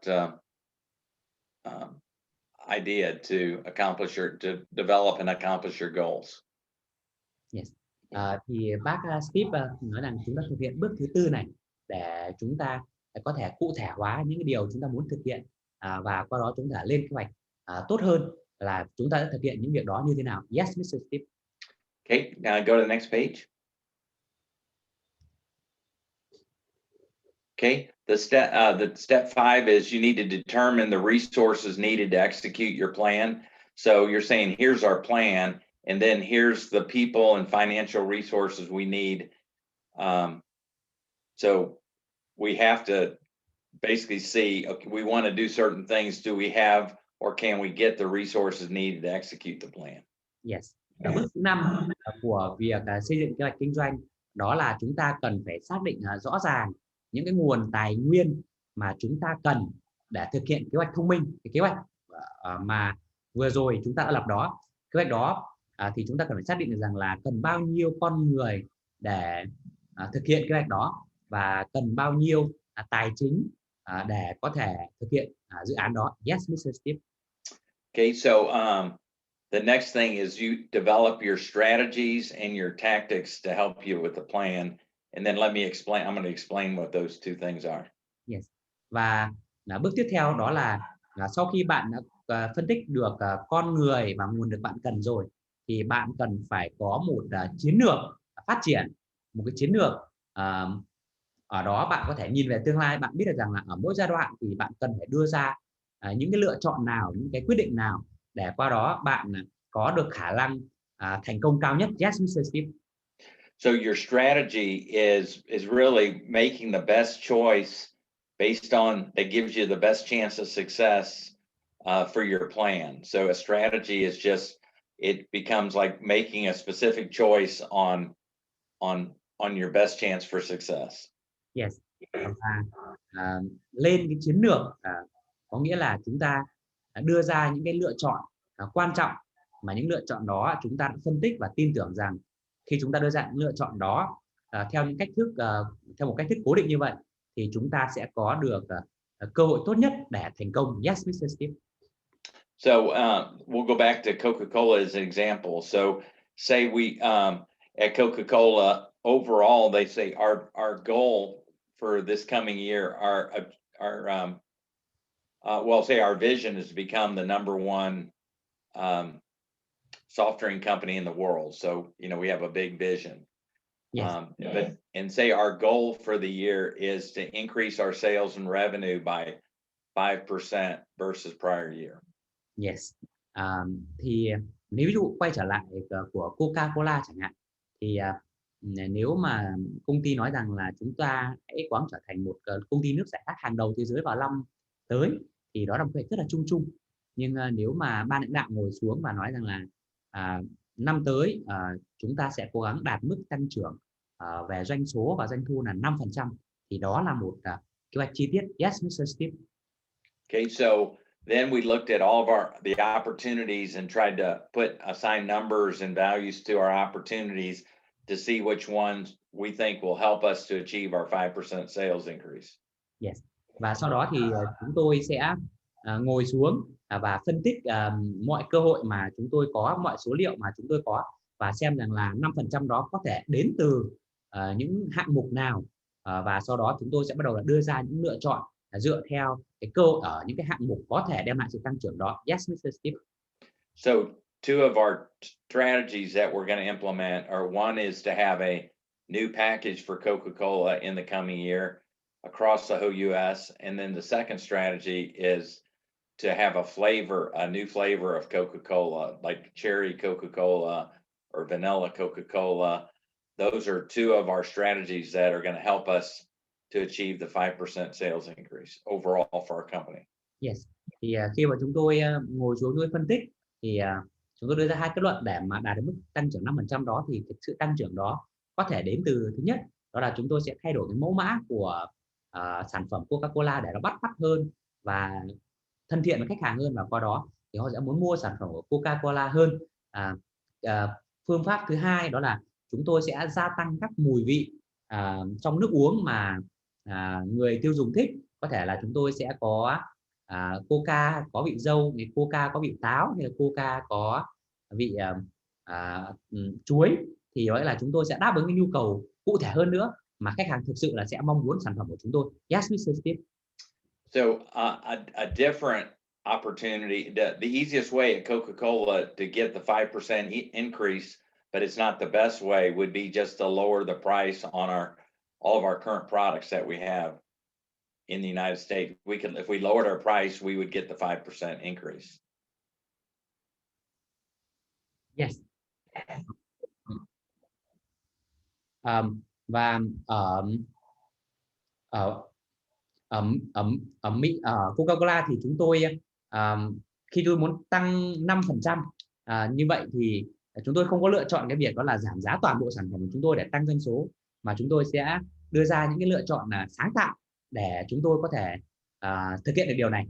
idea to accomplish or to develop and accomplish your goals. Yes. Thì bác Steve nói rằng chúng ta thực hiện bước thứ 4 này để chúng ta có thể cụ thể hóa những cái điều chúng ta muốn thực hiện, và qua đó chúng ta lên kế hoạch tốt hơn là chúng ta đã thực hiện những việc đó như thế nào. Yes, Mr. Steve. Okay, now go to the next page. Okay, the step 5 is you need to determine the resources needed to execute your plan. So you're saying here's our plan, and then here's the people and financial resources we need. So we have to basically see, okay, we want to do certain things. Do we have, or can we get the resources needed to execute the plan? Yes. Bước thứ 5 của việc xây dựng kế hoạch kinh doanh đó là chúng ta cần phải xác định rõ ràng những cái nguồn tài nguyên mà chúng ta cần để thực hiện kế hoạch thông minh. Cái kế hoạch mà vừa rồi chúng ta đã lập đó, kế hoạch đó thì chúng ta cần phải xác định được rằng là cần bao nhiêu con người để thực hiện kế hoạch đó, và cần bao nhiêu tài chính để có thể thực hiện dự án đó. Yes, Mr. Steve. Okay, so the next thing is you develop your strategies and your tactics to help you with the plan. And then let me explain, I'm going to explain what those two things are. Yes. Và bước tiếp theo đó là sau khi bạn đã phân tích được con người và nguồn lực bạn cần rồi, thì bạn cần phải có một chiến lược phát triển, một cái chiến lược ở đó bạn có thể nhìn về tương lai. Bạn biết được rằng là ở mỗi giai đoạn thì bạn cần phải đưa ra những cái lựa chọn nào, những cái quyết định nào để qua đó bạn có được khả năng thành công cao nhất. Yes, Mr. Steve. So your strategy is really making the best choice based on that gives you the best chance of success for your plan. So a strategy is just, it becomes like making a specific choice on your best chance for success. Yes. Lên cái chiến lược có nghĩa là chúng ta đưa ra những cái lựa chọn quan trọng, mà những lựa chọn đó chúng ta đã phân tích và tin tưởng rằng khi chúng ta đưa ra những lựa chọn đó theo những cách thức theo một cách thức cố định như vậy thì chúng ta sẽ có được cơ hội tốt nhất để thành công. Yes, Mr. Steve. So we'll go back to Coca-Cola as an example. So say we at Coca-Cola overall, they say our goal for this coming year, well, say our vision is to become the #1 soft drink company in the world. So, you know, we have a big vision. Yes. And say our goal for the year is to increase our sales and revenue by 5% versus prior year. Yes. Thì nếu ví dụ quay trở lại của Coca-Cola chẳng hạn, thì nếu mà công ty nói rằng là chúng ta hãy cố gắng trở thành một công ty nước giải khát hàng đầu thế giới vào năm tới, thì đó là một việc rất là chung chung. Nhưng nếu mà ban lãnh đạo ngồi xuống và nói rằng là năm tới chúng ta sẽ cố gắng đạt mức tăng trưởng về doanh số và doanh thu là 5%, thì đó là một kế hoạch chi tiết. Yes, Mr. Steve. Okay, so then we looked at all of the opportunities and tried to assign numbers and values to our opportunities to see which ones we think will help us to achieve our 5% sales increase. Yes. Và sau đó thì chúng tôi sẽ ngồi xuống và phân tích mọi cơ hội mà chúng tôi có, mọi số liệu mà chúng tôi có, và xem rằng là 5% đó có thể đến từ những hạng mục nào, và sau đó chúng tôi sẽ bắt đầu là đưa ra những lựa chọn dựa theo cái cơ hội ở những cái hạng mục có thể đem lại sự tăng trưởng đó. Yes, Mr. Steve. So two of our strategies that we're going to implement are, one is to have new package for Coca-Cola in the coming year across the whole US. And then the second strategy is to have a new flavor of Coca-Cola, like cherry Coca-Cola or vanilla Coca-Cola. Those are two of our strategies that are going to help us to achieve the 5% sales increase overall for our company. Yes. Thì khi mà chúng tôi ngồi xuống với phân tích thì chúng tôi đưa ra hai kết luận để mà đạt đến mức tăng trưởng 5% đó, thì cái sự tăng trưởng đó có thể đến từ thứ nhất đó là chúng tôi sẽ thay đổi cái mẫu mã của sản phẩm Coca-Cola để nó bắt mắt hơn và thân thiện với khách hàng hơn, và qua đó thì họ sẽ muốn mua sản phẩm của Coca-Cola hơn. Phương pháp thứ hai đó là chúng tôi sẽ gia tăng các mùi vị trong nước uống mà người tiêu dùng thích. Có thể là chúng tôi sẽ có Coca có vị dâu, Coca có vị táo, hay là Coca có vị chuối, thì đó là chúng tôi sẽ đáp ứng cái nhu cầu cụ thể hơn nữa mà khách hàng thực sự là sẽ mong muốn sản phẩm của chúng tôi. Yes, Mr. Steve. So a different opportunity, the easiest way at Coca-Cola to get the 5% increase, but it's not the best way, would be just to lower the price on all of our current products that we have in the United States. We could, if we lowered our price, we would get the 5% increase. Yes. Và ở Mỹ, Coca-Cola thì chúng tôi khi tôi muốn tăng 5%, như vậy thì chúng tôi không có lựa chọn cái việc đó là giảm giá toàn bộ sản phẩm của chúng tôi để tăng doanh số, mà chúng tôi sẽ đưa ra những cái lựa chọn là sáng tạo để chúng tôi có thể thực hiện được điều này.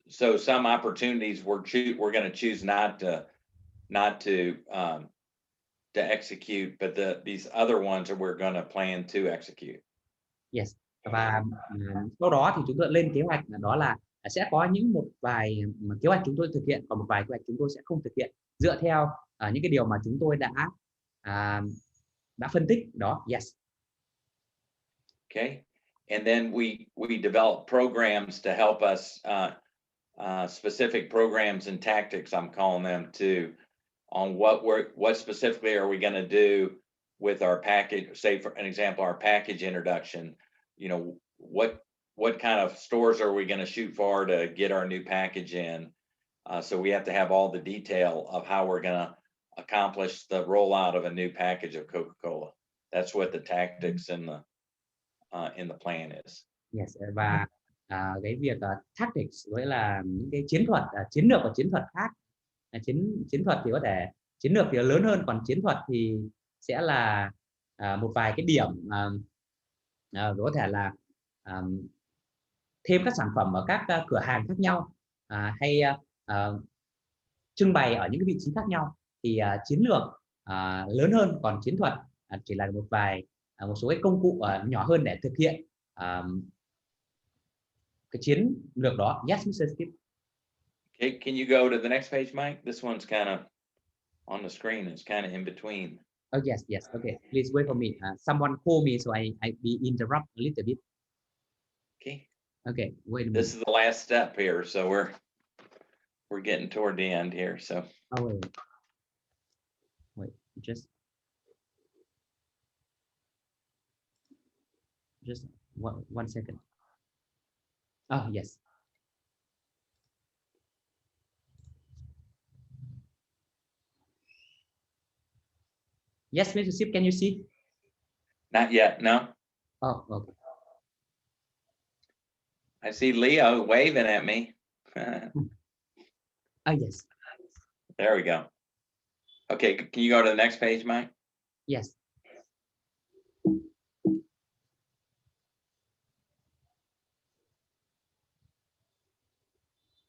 So some opportunities we're going to choose not to execute, but these other ones are we're going to plan to execute. Yes. Và sau đó thì chúng tôi lên kế hoạch, đó là sẽ có một vài kế hoạch chúng tôi thực hiện, còn một vài kế hoạch chúng tôi sẽ không thực hiện dựa theo những cái điều mà chúng tôi đã phân tích đó. Yes. Okay. And then we develop programs to help us, specific programs and tactics, I'm calling them, on what specifically are we going to do with our package. Say, for an example, our package introduction. You know, what kind of stores are we going to shoot for to get our new package in? So we have to have all the detail of how we're going to accomplish the rollout of a new package of Coca-Cola. That's what the tactics in the plan is. Yes. Và cái việc tactics với là những cái chiến thuật, chiến lược và chiến thuật khác. Chiến thuật thì có thể chiến lược thì lớn hơn, còn chiến thuật thì sẽ là một vài cái điểm có thể là thêm các sản phẩm ở các cửa hàng khác nhau, hay trưng bày ở những cái vị trí khác nhau, thì chiến lược lớn hơn, còn chiến thuật chỉ là một số cái công cụ nhỏ hơn để thực hiện cái chiến lược đó. Yes, Mr. Steve. Okay, can you go to the next page, Mike? This one's kind of on the screen. It's kind of in between. Oh, yes. Okay, please wait for me. Someone call me, so I be interrupt a little bit. Okay, wait a minute. This is the last step here, so we're getting toward the end here. So. Oh, wait, just one second. Oh, yes. Yes, Mr. Sip, can you see? Not yet, no. Oh, okay. I see Leo waving at me. Oh, yes. There we go. Okay, can you go to the next page, Mike? Yes.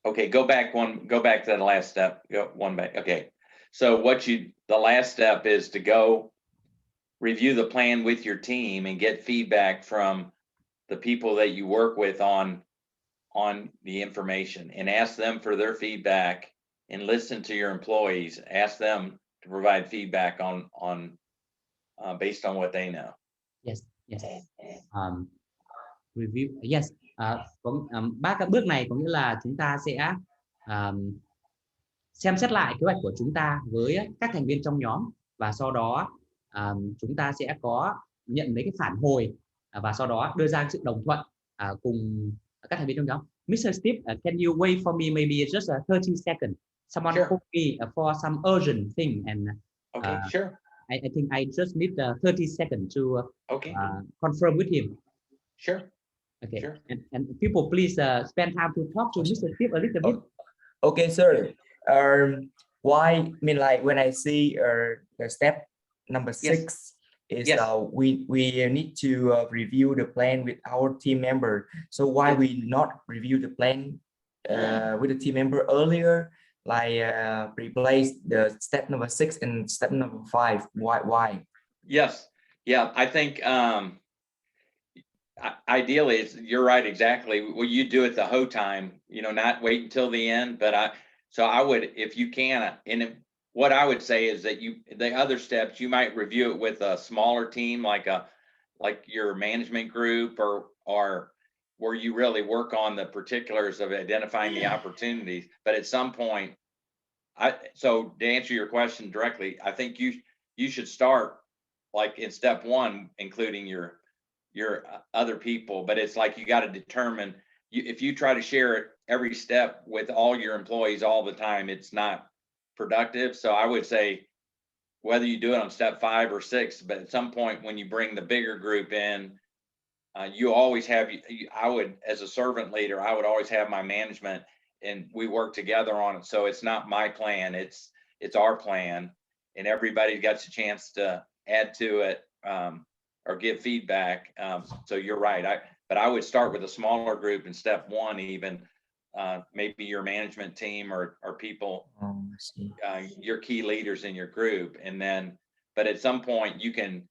Okay, go back to the last step. Go one back. Okay. So the last step is to go review the plan with your team and get feedback from the people that you work with on the information, and ask them for their feedback, and listen to your employees. Ask them to provide feedback on based on what they know. Yes. Review. Yes. Ba cái bước này có nghĩa là chúng ta sẽ xem xét lại kế hoạch của chúng ta với các thành viên trong nhóm và sau đó chúng ta sẽ có nhận lấy cái phản hồi và sau đó đưa ra sự đồng thuận cùng các thành viên trong nhóm. Mr. Steve, can you wait for me maybe just 30 seconds? Someone Sure. called me for some urgent thing, and Okay, sure. I think I just need 30 seconds to Okay, confirm with him. sure. Okay, Sure. and people please spend time to talk to Mr. Steve a little bit. Okay, sir. Why? I mean, like when I see the step number 6 is Yes. we need to review the plan with our team member. So why we not review the plan with the team member earlier? Like replace the step number 6 and step number 5. Why? Yes. Yeah, I think ideally you're right, exactly. Well, you do it the whole time, not wait until the end. But I would, if you can, and what I would say is that the other steps, you might review it with a smaller team, like your management group, or where you really work on the particulars of identifying the opportunities. But at some point, so to answer your question directly, I think you should start like in step 1, including your other people. But it's like you got to determine, if you try to share it every step with all your employees all the time, it's not productive. So I would say, whether you do it on step 5 or 6, but at some point when you bring the bigger group in, you always have, I would, as a servant leader, I would always have my management, and we work together on it. So it's not my plan, it's our plan, and everybody gets a chance to add to it or give feedback. So you're right. But I would start with a smaller group in step 1, even maybe your management team or people, your key leaders in your group. And then, but at some point you can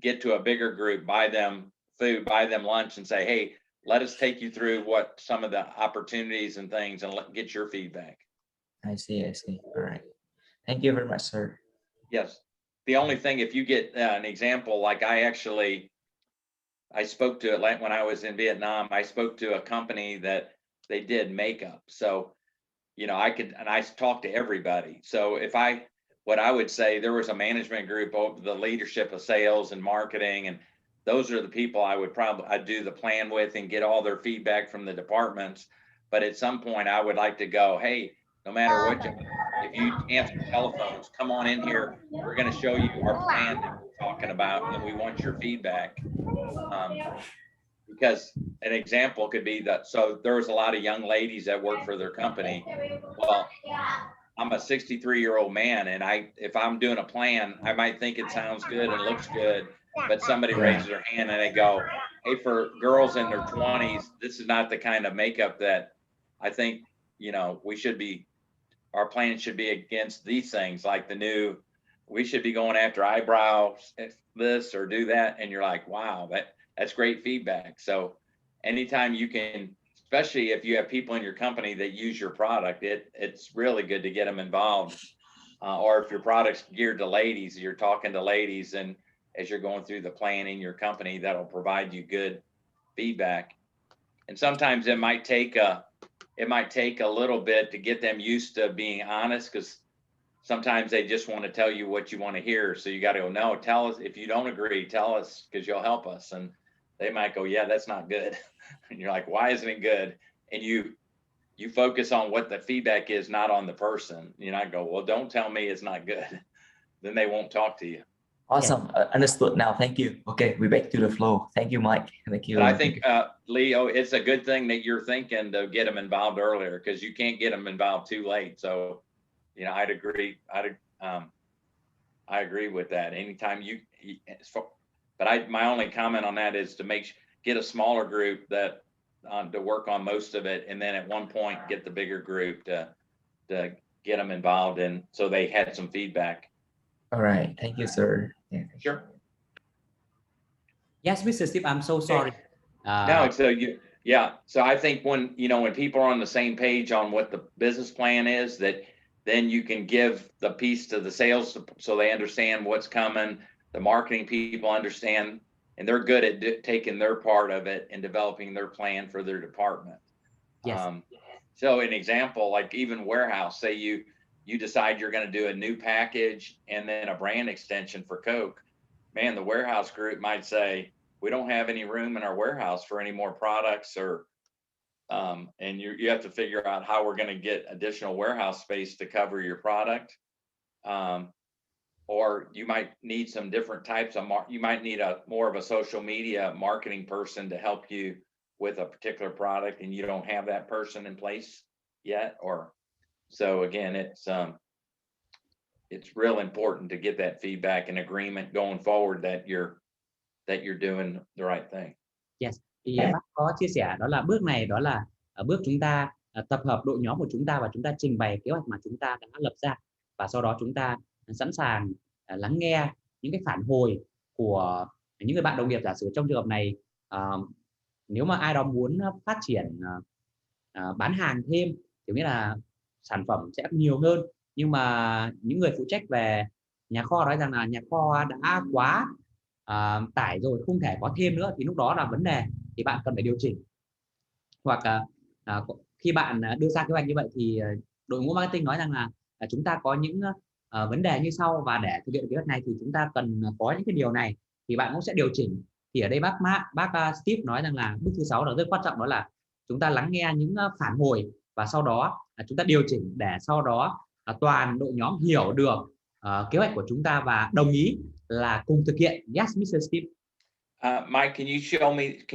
get to a bigger group, buy them food, buy them lunch, and say, hey, let us take you through what some of the opportunities and things, and get your feedback. I see. All right. Thank you very much, sir. Yes. The only thing, if you get an example, like I spoke to, when I was in Vietnam, I spoke to a company that they did makeup. So, I talked to everybody. So what I would say, there was a management group over the leadership of sales and marketing, and those are the people I'd do the plan with and get all their feedback from the departments. But at some point I would like to go, hey, no matter what, if you answer telephones, come on in here. We're going to show you our plan that we're talking about, and we want your feedback. Because an example could be that, so there's a lot of young ladies that work for their company. Well, I'm a 63-year-old man, and if I'm doing a plan, I might think it sounds good and looks good, but somebody raises their hand and they go, hey, for girls in their 20s, this is not the kind of makeup that I think, our plan should be against these things, like we should be going after eyebrows, this or do that. And you're like, wow, that's great feedback. So anytime you can, especially if you have people in your company that use your product, it's really good to get them involved. Or if your product's geared to ladies, you're talking to ladies, and as you're going through the plan in your company, that'll provide you good feedback. And sometimes it might take a little bit to get them used to being honest, because sometimes they just want to tell you what you want to hear. So you got to go, no, tell us if you don't agree, tell us, because you'll help us. And they might go, yeah, that's not good. And you're like, why isn't it good? And you focus on what the feedback is, not on the person. You not go, well, don't tell me it's not good. Then they won't talk to you. Awesome. Understood now. Thank you. Okay, we're back to the flow. Thank you, Mike. Thank you. But I think, Leo, it's a good thing that you're thinking to get them involved earlier, because you can't get them involved too late. So, I'd agree. I agree with that. Anytime but my only comment on that is to get a smaller group that to work on most of it, and then at one point get the bigger group to get them involved, and so they had some feedback. All right. Thank you, sir. Yeah. Sure. Yes, Mr. Steve, I'm so sorry. No, so I think when people are on the same page on what the business plan is, that then you can give the piece to the sales so they understand what's coming. The marketing people understand, and they're good at taking their part of it and developing their plan for their department. Yes. So an example, like even warehouse, say you decide you're going to do a new package and then a brand extension for Coke, man, the warehouse group might say, we don't have any room in our warehouse for any more products, or and you have to figure out how we're going to get additional warehouse space to cover your product. Or you might need some different types of you might need more of a social media marketing person to help you with a particular product, and you don't have that person in place yet. Or so again, it's real important to get that feedback and agreement going forward that you're doing the right thing. Yes, thì bác có chia sẻ đó là bước này, đó là bước chúng ta tập hợp đội nhóm của chúng ta và chúng ta trình bày kế hoạch mà chúng ta đã lập ra, và sau đó chúng ta sẵn sàng lắng nghe những cái phản hồi của những người bạn đồng nghiệp. Giả sử trong trường hợp này, nếu mà ai đó muốn phát triển bán hàng thêm thì nghĩa là sản phẩm sẽ nhiều hơn, nhưng mà những người phụ trách về nhà kho nói rằng là nhà kho đã quá tải rồi, không thể có thêm nữa, thì lúc đó là vấn đề thì bạn cần phải điều chỉnh. Hoặc khi bạn đưa ra kế hoạch như vậy thì đội ngũ marketing nói rằng là chúng ta có những vấn đề như sau, và để thực hiện kế hoạch này thì chúng ta cần có những cái điều này, thì bạn cũng sẽ điều chỉnh. Thì ở đây bác Steve nói rằng là bước thứ 6 là rất quan trọng, đó là chúng ta lắng nghe những phản hồi và sau đó chúng ta điều chỉnh, để sau đó toàn đội nhóm hiểu được kế hoạch của chúng ta và đồng ý là cùng thực hiện. Yes, Mr. Steve. Mike, can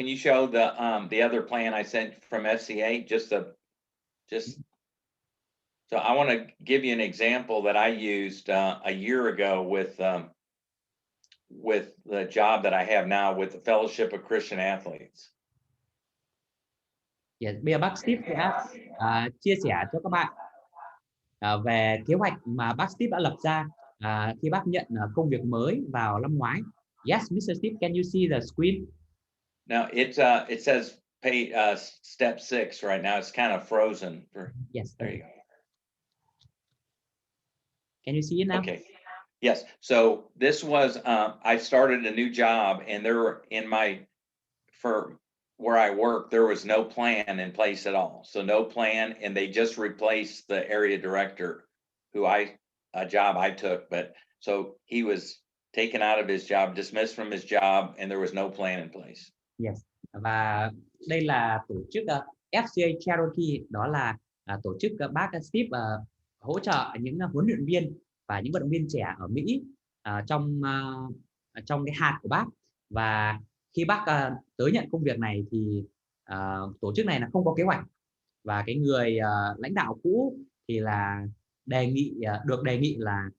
you show the other plan I sent from FCA? So I want to give you an example that I used a year ago with the job that I have now with the Fellowship of Christian Athletes. Yes, bây giờ bác Steve sẽ chia sẻ cho các bạn về kế hoạch mà bác Steve đã lập ra khi bác nhận công việc mới vào năm ngoái. Yes, Mr. Steve, can you see the screen? Now it says pay step 6 right now. It's kind of frozen. Yes. There you go. Can you see it now? Okay. Yes. So this was I started a new job, and for where I work, there was no plan in place at all. So no plan, and they just replaced the area director, a job I took. But so he was taken out of his job, dismissed from his job, and there was no plan in place. Yes. Và đây là tổ chức FCA Charity, đó là tổ chức bác Steve hỗ trợ những huấn luyện viên và những vận động viên trẻ ở Mỹ trong cái hạt của bác. Và khi bác tới nhận công việc này thì tổ chức này là không có kế hoạch, và cái người lãnh đạo cũ thì là được đề nghị là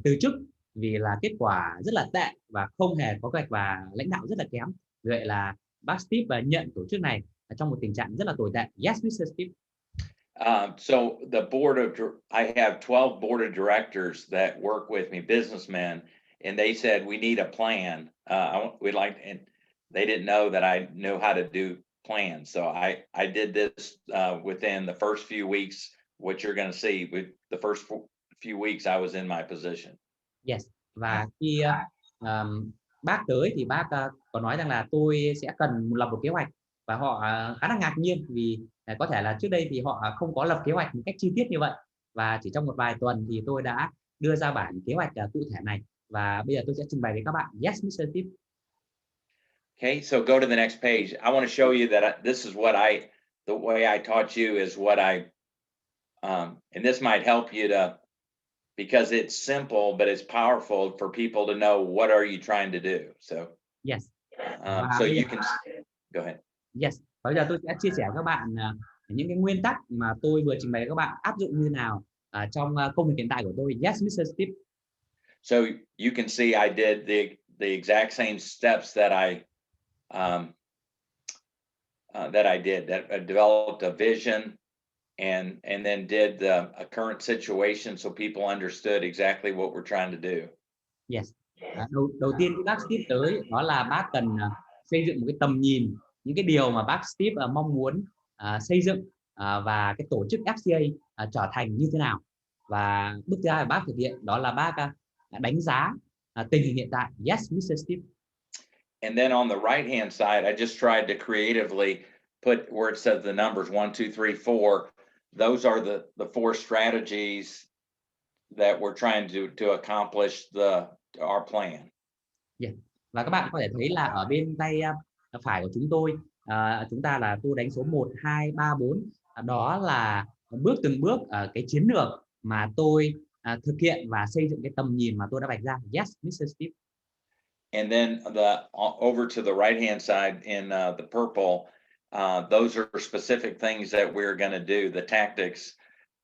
từ chức vì là kết quả rất là tệ và không hề có kế hoạch và lãnh đạo rất là kém. Vậy là bác Steve nhận tổ chức này trong một tình trạng rất là tồi tệ. Yes, Mr. Steve. So I have 12 board of directors that work with me, businessmen, and they said we need a plan. And they didn't know that I knew how to do plans. So I did this within the first few weeks. What you're going to see with the first few weeks I was in my position. Yes. Và khi bác tới thì bác có nói rằng là tôi sẽ cần lập một kế hoạch, và họ khá là ngạc nhiên vì có thể là trước đây thì họ không có lập kế hoạch một cách chi tiết như vậy, và chỉ trong một vài tuần thì tôi đã đưa ra bản kế hoạch cụ thể này, và bây giờ tôi sẽ trình bày với các bạn. Yes, Mr. Steve. Okay, so go to the next page. I want to show you that this is the way I taught you is what and this might help you because it's simple, but it's powerful for people to know what are you trying to do. So yes. So you can go ahead. Yes. Bây giờ tôi sẽ chia sẻ với các bạn những cái nguyên tắc mà tôi vừa trình bày với các bạn áp dụng như nào trong công việc hiện tại của tôi. Yes, Mr. Steve. So you can see I did the exact same steps that I did. That I developed a vision and then did a current situation so people understood exactly what we're trying to do. Yes. Đầu tiên khi bác Steve tới, đó là bác cần xây dựng một cái tầm nhìn, những cái điều mà bác Steve mong muốn xây dựng và cái tổ chức FCA trở thành như thế nào. Và bước thứ hai bác thực hiện đó là bác đánh giá tình hình hiện tại. Yes, Mr. Steve. And then on the right hand side, I just tried to creatively put where it says the numbers 1, 2, 3, 4. Those are the 4 strategies that we're trying to accomplish our plan. Và các bạn có thể thấy là ở bên tay phải của chúng tôi, chúng ta là tôi đánh số 1, 2, 3, 4. Đó là bước từng bước cái chiến lược mà tôi thực hiện và xây dựng cái tầm nhìn mà tôi đã vạch ra. Yes, Mr. Steve. And then over to the right hand side in the purple, those are specific things that we're going to do, the tactics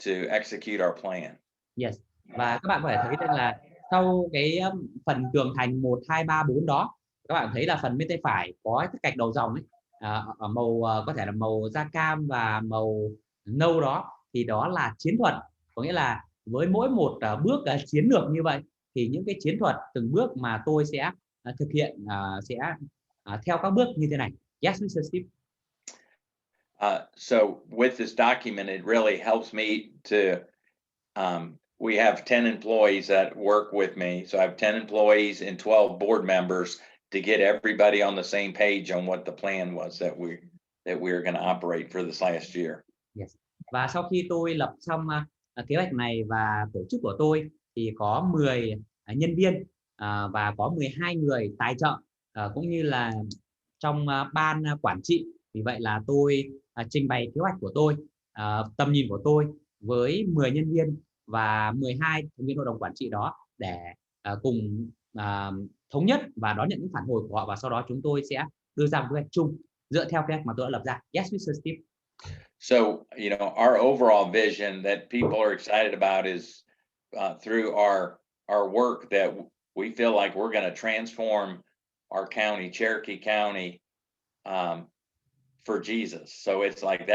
to execute our plan. Yes. Và các bạn có thể thấy rằng là sau cái phần tường thành 1, 2, 3, 4 đó, các bạn thấy là phần bên tay phải có cái gạch đầu dòng ấy, ở màu có thể là màu da cam và màu nâu đó, thì đó là chiến thuật. Có nghĩa là với mỗi một bước chiến lược như vậy thì những cái chiến thuật từng bước mà tôi sẽ thực hiện sẽ theo các bước như thế này. Yes, Mr. Steve. So with this document, it really helps me to we have 10 employees that work with me. So I have 10 employees and 12 board members to get everybody on the same page on what the plan was that we're going to operate for this last year. Yes. Và sau khi tôi lập xong kế hoạch này và tổ chức của tôi thì có 10 nhân viên và có 12 người tài trợ cũng như là trong ban quản trị. Vì vậy là tôi trình bày kế hoạch của tôi, tầm nhìn của tôi với 10 nhân viên và 12 thành viên hội đồng quản trị đó để cùng thống nhất và đón nhận những phản hồi của họ, và sau đó chúng tôi sẽ đưa ra một kế hoạch chung dựa theo kế hoạch mà tôi đã lập ra. Yes, Mr. Steve. So, you know, our overall vision that people are excited about is through our work that we feel like we're going to transform our county, Cherokee County, for Jesus. So it's like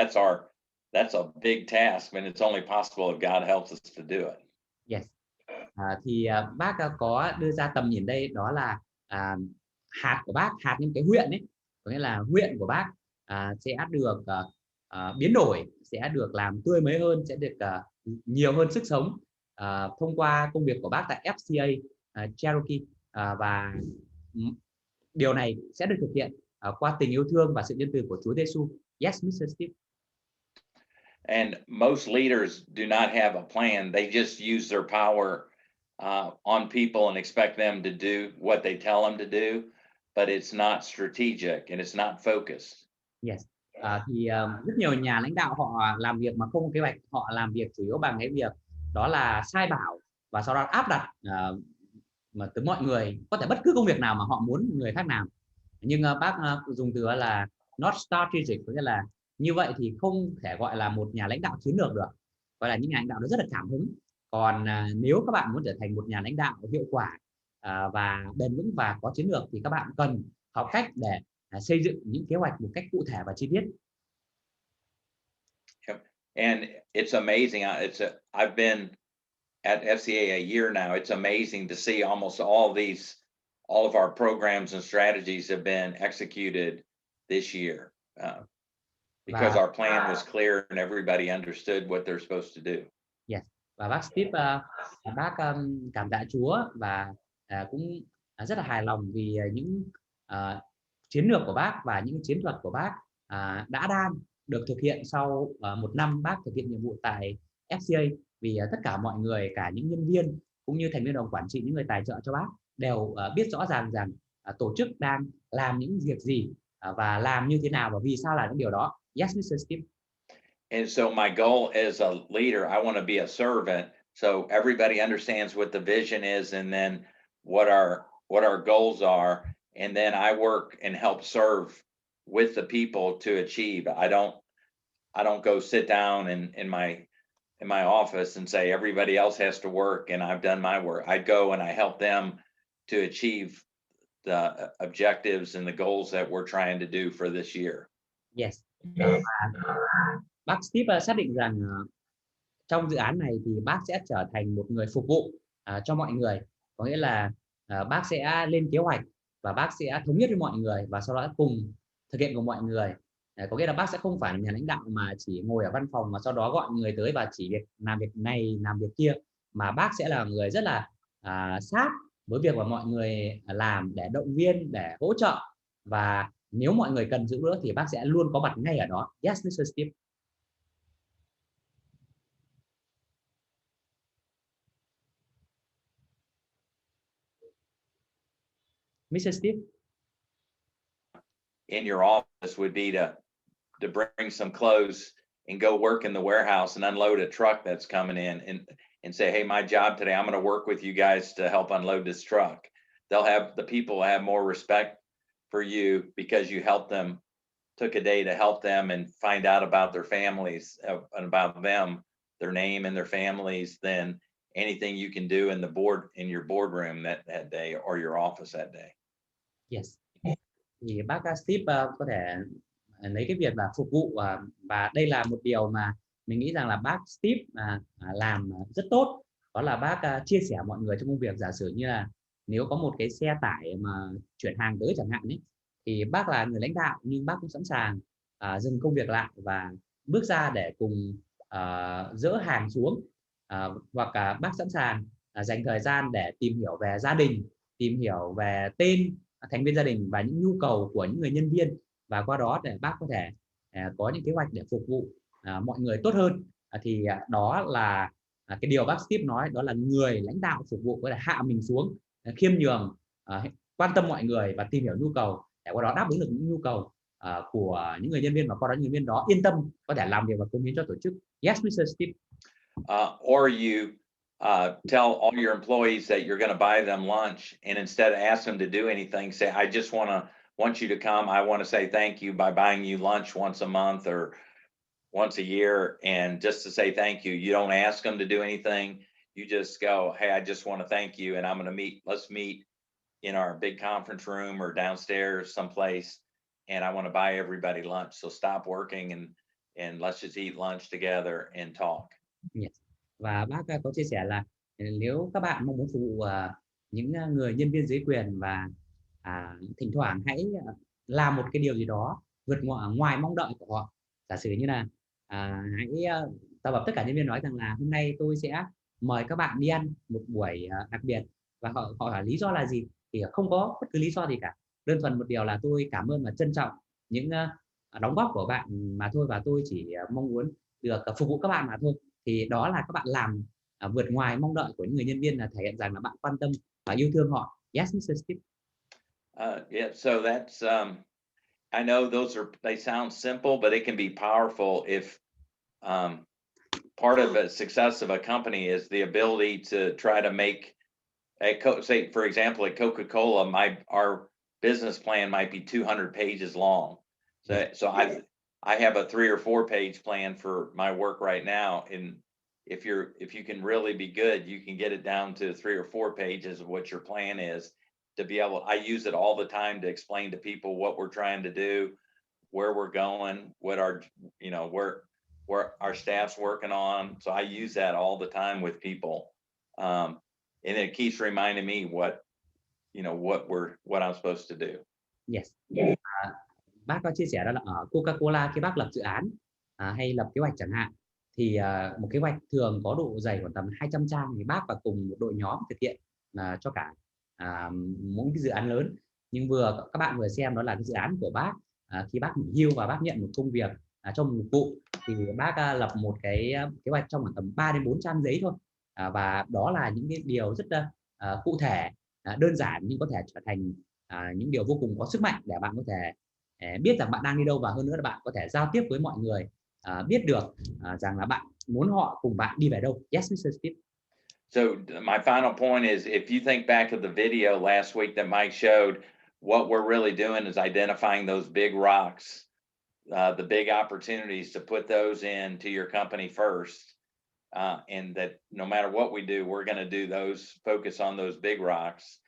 that's a big task, and it's only possible if God helps us to do it. Yes. Thì bác có đưa ra tầm nhìn đây, đó là hạt của bác, hạt những cái huyện ấy, có nghĩa là huyện của bác sẽ được biến đổi, sẽ được làm tươi mới hơn, sẽ được nhiều hơn sức sống thông qua công việc của bác tại FCA Cherokee, và điều này sẽ được thực hiện qua tình yêu thương và sự nhân từ của Chúa Giêsu. Yes, Mr. Steve. And most leaders do not have a plan. They just use their power on people and expect them to do what they tell them to do, but it's not strategic and it's not focused. Yes. Thì rất nhiều nhà lãnh đạo họ làm việc mà không có kế hoạch, họ làm việc chủ yếu bằng cái việc đó là sai bảo và sau đó áp đặt mà tới mọi người, có thể bất cứ công việc nào mà họ muốn người khác làm. Nhưng bác dùng từ là not strategic, có nghĩa là như vậy thì không thể gọi là một nhà lãnh đạo chiến lược được, gọi là những nhà lãnh đạo nó rất là cảm hứng. Còn nếu các bạn muốn trở thành một nhà lãnh đạo hiệu quả và bền vững và có chiến lược thì các bạn cần học cách để xây dựng những kế hoạch một cách cụ thể và chi tiết. And it's amazing. I've been at FCA a year now. It's amazing to see almost all of our programs and strategies have been executed this year because our plan was clear and everybody understood what they're supposed to do. Yes. Và bác Steve, bác cảm tạ Chúa và cũng rất là hài lòng vì những chiến lược của bác và những chiến thuật của bác đang được thực hiện sau một năm bác thực hiện nhiệm vụ tại FCA. Vì tất cả mọi người, cả những nhân viên cũng như thành viên đồng quản trị, những người tài trợ cho bác đều biết rõ ràng rằng tổ chức đang làm những việc gì và làm như thế nào và vì sao làm những điều đó. Yes, Mr. Steve. And so my goal as a leader, I want to be a servant, so everybody understands what the vision is, and then what our goals are, and then I work and help serve with the people to achieve. I don't go sit down in my office and say everybody else has to work and I've done my work. I go and I help them to achieve the objectives and the goals that we're trying to do for this year. Yes. Bác Steve xác định rằng trong dự án này thì bác sẽ trở thành một người phục vụ cho mọi người, có nghĩa là bác sẽ lên kế hoạch và bác sẽ thống nhất với mọi người và sau đó cùng thực hiện cùng mọi người. Có nghĩa là bác sẽ không phải là nhà lãnh đạo mà chỉ ngồi ở văn phòng mà sau đó gọi người tới và chỉ việc làm việc này làm việc kia, mà bác sẽ là người rất là sát với việc mà mọi người làm để động viên, để hỗ trợ, và nếu mọi người cần giúp đỡ thì bác sẽ luôn có mặt ngay ở đó. Yes, Mr. Steve. Mr. Steve. In your office would be to bring some clothes and go work in the warehouse and unload a truck that's coming in and say, hey, my job today, I'm going to work with you guys to help unload this truck. The people have more respect for you because you helped them, took a day to help them and find out about their families and about them, their name and their families, than anything you can do in your boardroom that day or your office that day. Yes. Thì bác Steve có thể lấy cái việc là phục vụ, và đây là một điều mà mình nghĩ rằng là bác Steve làm rất tốt, đó là bác chia sẻ mọi người trong công việc. Giả sử như là nếu có một cái xe tải mà chuyển hàng tới chẳng hạn ấy, thì bác là người lãnh đạo nhưng bác cũng sẵn sàng dừng công việc lại và bước ra để cùng dỡ hàng xuống, hoặc bác sẵn sàng dành thời gian để tìm hiểu về gia đình, tìm hiểu về tên thành viên gia đình và những nhu cầu của những người nhân viên, và qua đó để bác có thể có những kế hoạch để phục vụ mọi người tốt hơn. Thì đó là cái điều bác Steve nói, đó là người lãnh đạo phục vụ có thể hạ mình xuống, khiêm nhường, quan tâm mọi người và tìm hiểu nhu cầu để qua đó đáp ứng được những nhu cầu của những người nhân viên, và qua đó những nhân viên đó yên tâm có thể làm việc và cống hiến cho tổ chức. Yes, Mr. Steve. Or you tell all your employees that you're going to buy them lunch, and instead of ask them to do anything, say, I just want you to come. I want to say thank you by buying you lunch once a month or once a year, and just to say thank you. You don't ask them to do anything. You just go, hey, I just want to thank you, and I'm going to let's meet in our big conference room or downstairs someplace, and I want to buy everybody lunch. So stop working and let's just eat lunch together and talk. Yes. Và bác có chia sẻ là nếu các bạn mong muốn phục vụ những người nhân viên dưới quyền và thỉnh thoảng hãy làm một cái điều gì đó vượt ngoài mong đợi của họ. Giả sử như là hãy tập hợp tất cả nhân viên nói rằng là hôm nay tôi sẽ mời các bạn đi ăn một buổi đặc biệt, và họ hỏi lý do là gì, thì không có bất cứ lý do gì cả, đơn thuần một điều là tôi cảm ơn và trân trọng những đóng góp của bạn mà thôi, và tôi chỉ mong muốn được phục vụ các bạn mà thôi. Thì đó là các bạn làm vượt ngoài mong đợi của những người nhân viên, là thể hiện rằng là bạn quan tâm và yêu thương họ. Yes, Mr. Steve. Yeah, so that's I know they sound simple, but it can be powerful if part of the success of a company is the ability to try to make say, for example, at Coca-Cola, our business plan might be 200 pages long. So I have a 3 or 4 page plan for my work right now. And if you can really be good, you can get it down to 3 or 4 pages of what your plan is, to be able, I use it all the time to explain to people what we're trying to do, where we're going, what our, where our staff's working on. So I use that all the time with people. And it keeps reminding me what I'm supposed to do. Yes. Bác có chia sẻ đó là ở Coca-Cola khi bác lập dự án hay lập kế hoạch chẳng hạn, thì một kế hoạch thường có độ dày khoảng tầm 200 trang, thì bác và cùng một đội nhóm thực hiện cho cả mỗi cái dự án lớn. Nhưng các bạn vừa xem đó là cái dự án của bác khi bác nghỉ hưu và bác nhận một công việc trong một vụ, thì bác lập một cái kế hoạch trong khoảng tầm 3 đến 4 trang giấy thôi, và đó là những cái điều rất cụ thể, đơn giản nhưng có thể trở thành những điều vô cùng có sức mạnh để bạn có thể biết rằng bạn đang đi đâu, và hơn nữa là bạn có thể giao tiếp với mọi người, biết được rằng là bạn muốn họ cùng bạn đi về đâu. Yes, Mr. Steve. So my final point is, if you think back of the video last week that Mike showed, what we're really doing is identifying those big rocks, the big opportunities, to put those into your company first, and that no matter what we do, we're going to do those, focus on those big rocks,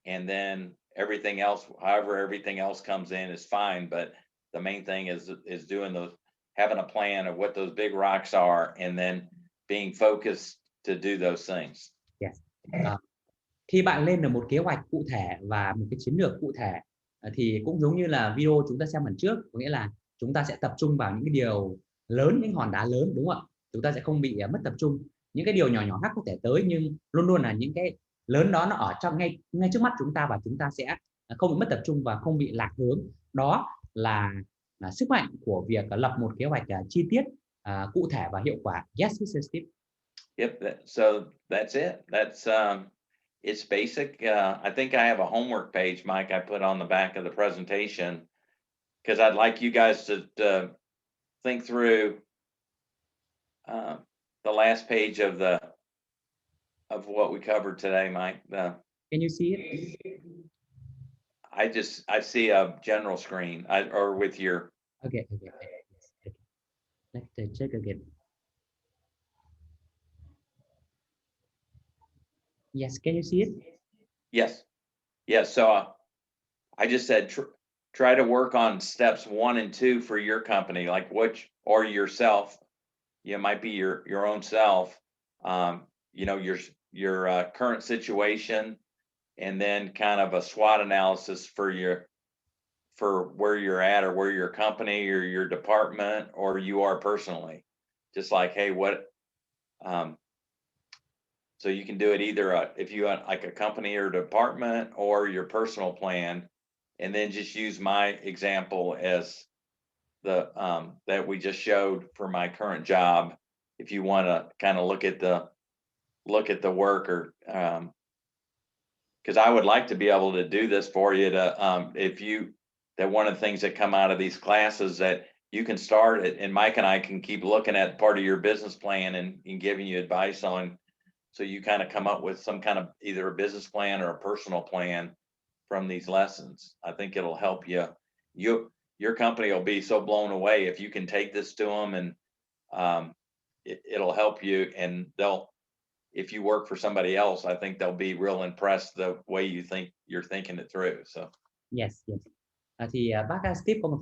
and then everything else, however everything else comes in, is fine. But the main thing is doing those, having a plan of what those big rocks are, and then being focused to do those things. Yes. Khi bạn lên được một kế hoạch cụ thể và một cái chiến lược cụ thể, thì cũng giống như là video chúng ta xem lần trước, có nghĩa là chúng ta sẽ tập trung vào những cái điều lớn, những hòn đá lớn, đúng không ạ? Chúng ta sẽ không bị mất tập trung. Những cái điều nhỏ nhỏ khác có thể tới, nhưng luôn luôn là những cái lớn đó nó ở trong ngay trước mắt chúng ta, và chúng ta sẽ không bị mất tập trung và không bị lạc hướng. Đó là sức mạnh của việc lập một kế hoạch chi tiết, cụ thể và hiệu quả. Yes, Mr. Steve. Yep. So that's it. That's It's basic. I think I have a homework page, Mike, I put on the back of the presentation, because I'd like you guys to think through the last page of what we covered today, Mike. Can you see it? I see a general screen, or with your. Okay. Let's check again. Yes, can you see it? Yes. So I just said try to work on steps 1 and 2 for your company, like or yourself. You might be your own self. You know, your current situation, and then kind of a SWOT analysis for where you're at, or where your company or your department or you are personally. Just like, hey, what so you can do it either if you want like a company or department, or your personal plan, and then just use my example as the that we just showed for my current job. If you want to kind of look at the work, or because I would like to be able to do this for you to that one of the things that come out of these classes that you can start it, and Mike and I can keep looking at part of your business plan and giving you advice on, so you kind of come up with some kind of either a business plan or a personal plan from these lessons. I think it'll help you. Your company will be so blown away if you can take this to them, and it'll help you. And if you work for somebody else, I think they'll be real impressed the way you're thinking it through. So Yes. Thì bác Steve có một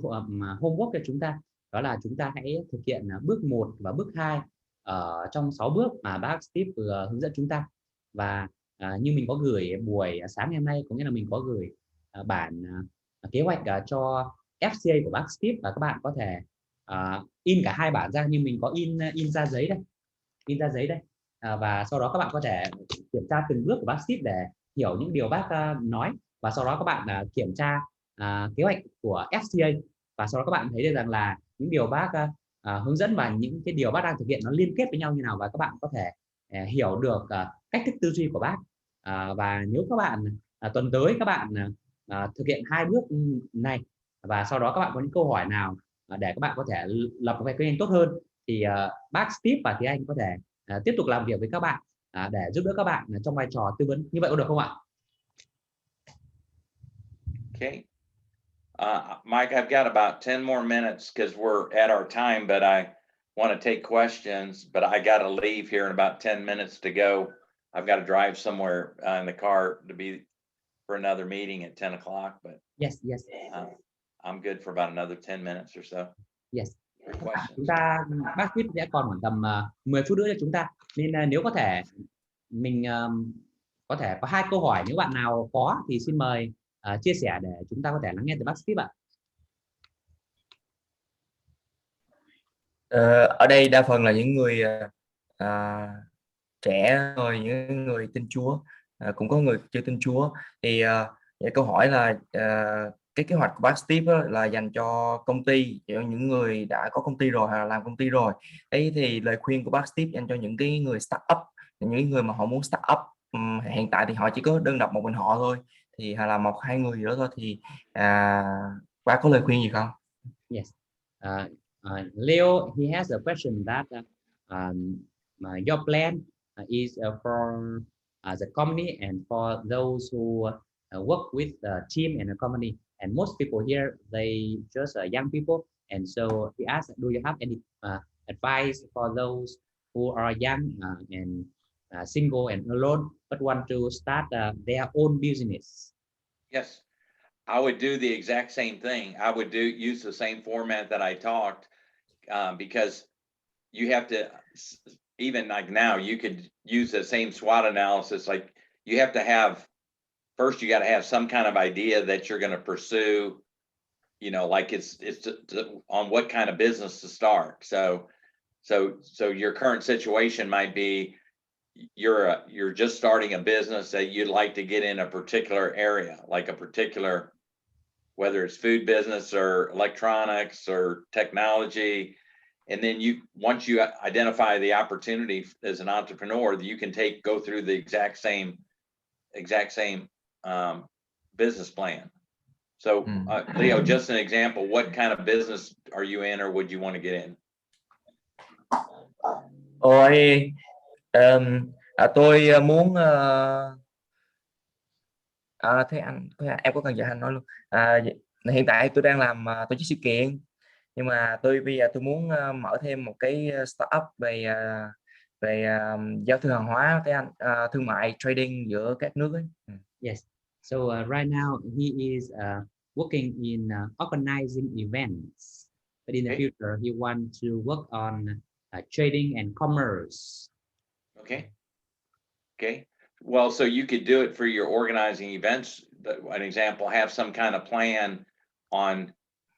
homework cho chúng ta, đó là chúng ta hãy thực hiện bước 1 và bước 2 ở trong 6 bước mà bác Steve vừa hướng dẫn chúng ta. Và như mình có gửi buổi sáng ngày hôm nay, có nghĩa là mình có gửi bản kế hoạch cho FCA của bác Steve, và các bạn có thể in cả 2 bản ra, nhưng mình có in ra giấy đây. Và sau đó các bạn có thể kiểm tra từng bước của bác Steve để hiểu những điều bác nói, và sau đó các bạn kiểm tra kế hoạch của FCA, và sau đó các bạn thấy được rằng là những điều bác hướng dẫn và những cái điều bác đang thực hiện nó liên kết với nhau như nào, và các bạn có thể hiểu được cách thức tư duy của bác. Và nếu các bạn tuần tới các bạn thực hiện 2 bước này, và sau đó các bạn có những câu hỏi nào để các bạn có thể lập một vạch kinh doanh tốt hơn, thì bác Steve và Thúy Anh có thể tiếp tục làm việc với các bạn để giúp đỡ các bạn trong vai trò tư vấn. Như vậy có được không ạ? okay. Mike, I've got about 10 more minutes because we're at our time, but I want to take questions, but I got to leave here in about 10 minutes to go. I've got to drive somewhere in the car to be for another meeting at 10 o'clock, but Yes. I'm good for about another 10 minutes or so. Yes. Questions. Chúng ta, bác Steve sẽ còn khoảng tầm 10 phút nữa cho chúng ta, nên nếu có thể mình có thể có 2 câu hỏi, nếu bạn nào có thì xin mời chia sẻ để chúng ta có thể lắng nghe từ bác Steve ạ. Ở đây đa phần là những người trẻ thôi, những người tin Chúa, cũng có người chưa tin Chúa. Thì câu hỏi là cái kế hoạch của bác Steve là dành cho công ty, cho những người đã có công ty rồi hoặc là làm công ty rồi. Đấy thì lời khuyên của bác Steve dành cho những cái người start up, những người mà họ muốn start up, hiện tại thì họ chỉ có đơn độc một mình họ thôi, thì hoặc là 1-2 người gì đó thôi, thì bác có lời khuyên gì không? Yes. Leo, he has a question that your plan is for the company and for those who work with the team and the company, and most people here, they just young people, and so he asked, do you have any advice for those who are young and single and alone but want to start their own business? Yes, I would do the exact same thing. I would use the same format that I talked, because you have to, even like now, you could use the same SWOT analysis. Like you have to have, first you got to have some kind of idea that you're going to pursue, you know, like it's on what kind of business to start. So your current situation might be you're just starting a business that you'd like to get in a particular area, like a particular, whether it's food business or electronics or technology. And then once you identify the opportunity as an entrepreneur, you can go through the exact same exact same business plan. So Leo, just an example, what kind of business are you in or would you want to get in? Ôi, tôi muốn thế em có cần giờ anh nói luôn. Hiện tại tôi đang làm tổ chức sự kiện, nhưng mà bây giờ tôi muốn mở thêm một cái startup về giao thương hàng hóa với anh, thương mại trading giữa các nước ấy. Yes. So right now he is working in organizing events, but in the future he wants to work on trading and commerce. Okay. Well, so you could do it for your organizing events. An example, have some kind of plan on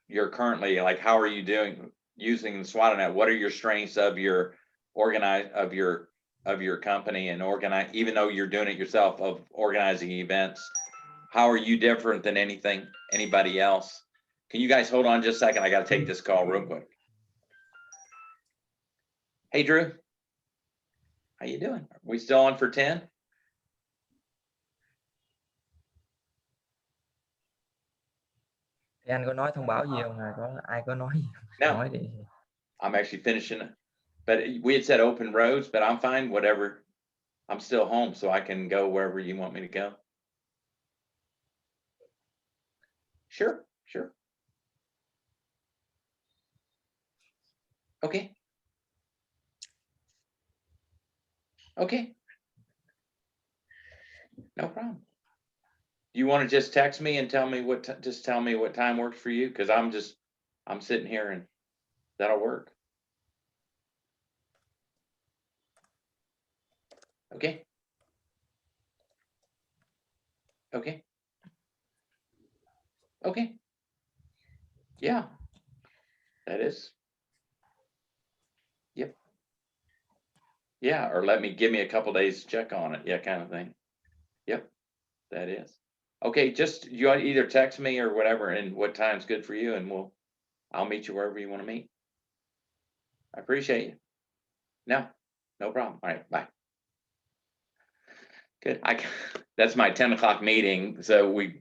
your currently, like how are you doing using the SWOT net? What are your strengths of your of your company and organize, even though you're doing it yourself, of organizing events? How are you different than anybody else? Can you guys hold on just a second? I got to take this call real quick. Hey, Drew. How you doing? Are we still on for 10? Thì anh có nói thông báo gì không? Ai có nói gì? No. Nói đi. I'm actually finishing it. But we had said open roads, but I'm fine, whatever. I'm still home, so I can go wherever you want me to go. Sure. Okay. No problem. You want to just text me and tell me just tell me what time works for you? Because I'm sitting here and that'll work. Okay. Yeah, that is. Yep. Yeah, or give me a couple days to check on it. Yeah, kind of thing. Yep, that is. Okay, just you either text me or whatever, and what time's good for you, and I'll meet you wherever you want to meet. I appreciate you. No problem. All right, bye. Good. That's my 10 o'clock meeting, so we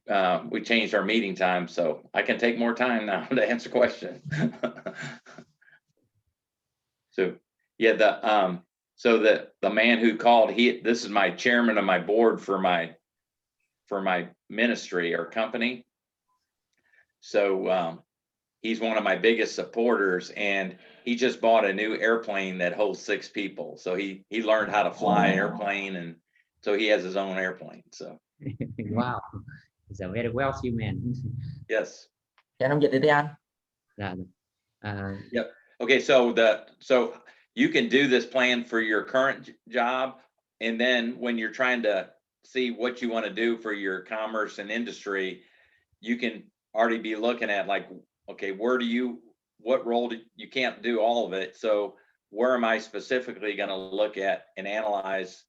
changed our meeting time, so I can take more time now to answer questions. So yeah, the man who called, this is my chairman of my board for my ministry or company. So he's one of my biggest supporters, and he just bought a new airplane that holds 6 people. So he learned how to fly an airplane, and so he has his own airplane. So wow, he's a very wealthy man. Yes. Dạ, không dịch đi anh. Yep. Okay, so you can do this plan for your current job, and then when you're trying to see what you want to do for your commerce and industry, you can already be looking at, like, okay, what role you can't do all of it, so where am I specifically going to look at and analyze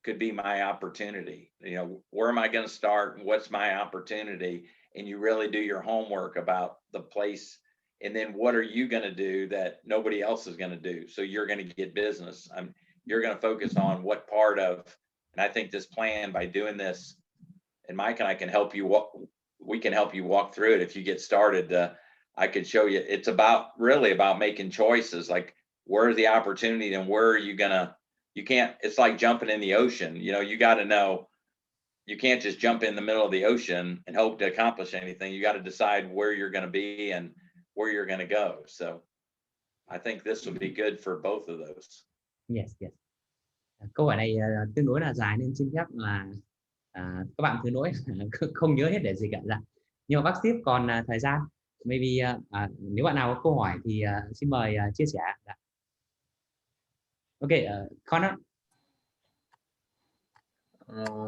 could be my opportunity? Where am I going to start, and what's my opportunity? And you really do your homework about the place, and then what are you going to do that nobody else is going to do? So you're going to get business. You're going to focus on what part of, and I think this plan, by doing this, and Mike and I can help you we can help you walk through it. If you get started, I could show you. It's really about making choices, like where's the opportunity and where are you gonna, it's like jumping in the ocean. You got to know, you can't just jump in the middle of the ocean and hope to accomplish anything. You got to decide where you're going to be and where you're going to go. So I think this will be good for both of those. Yes. Câu hỏi này tương đối là dài, nên xin phép là các bạn thứ lỗi không nhớ hết để gì cả. Nhưng mà bác Steve còn thời gian, maybe nếu bạn nào có câu hỏi thì xin mời chia sẻ. Okay, Connor.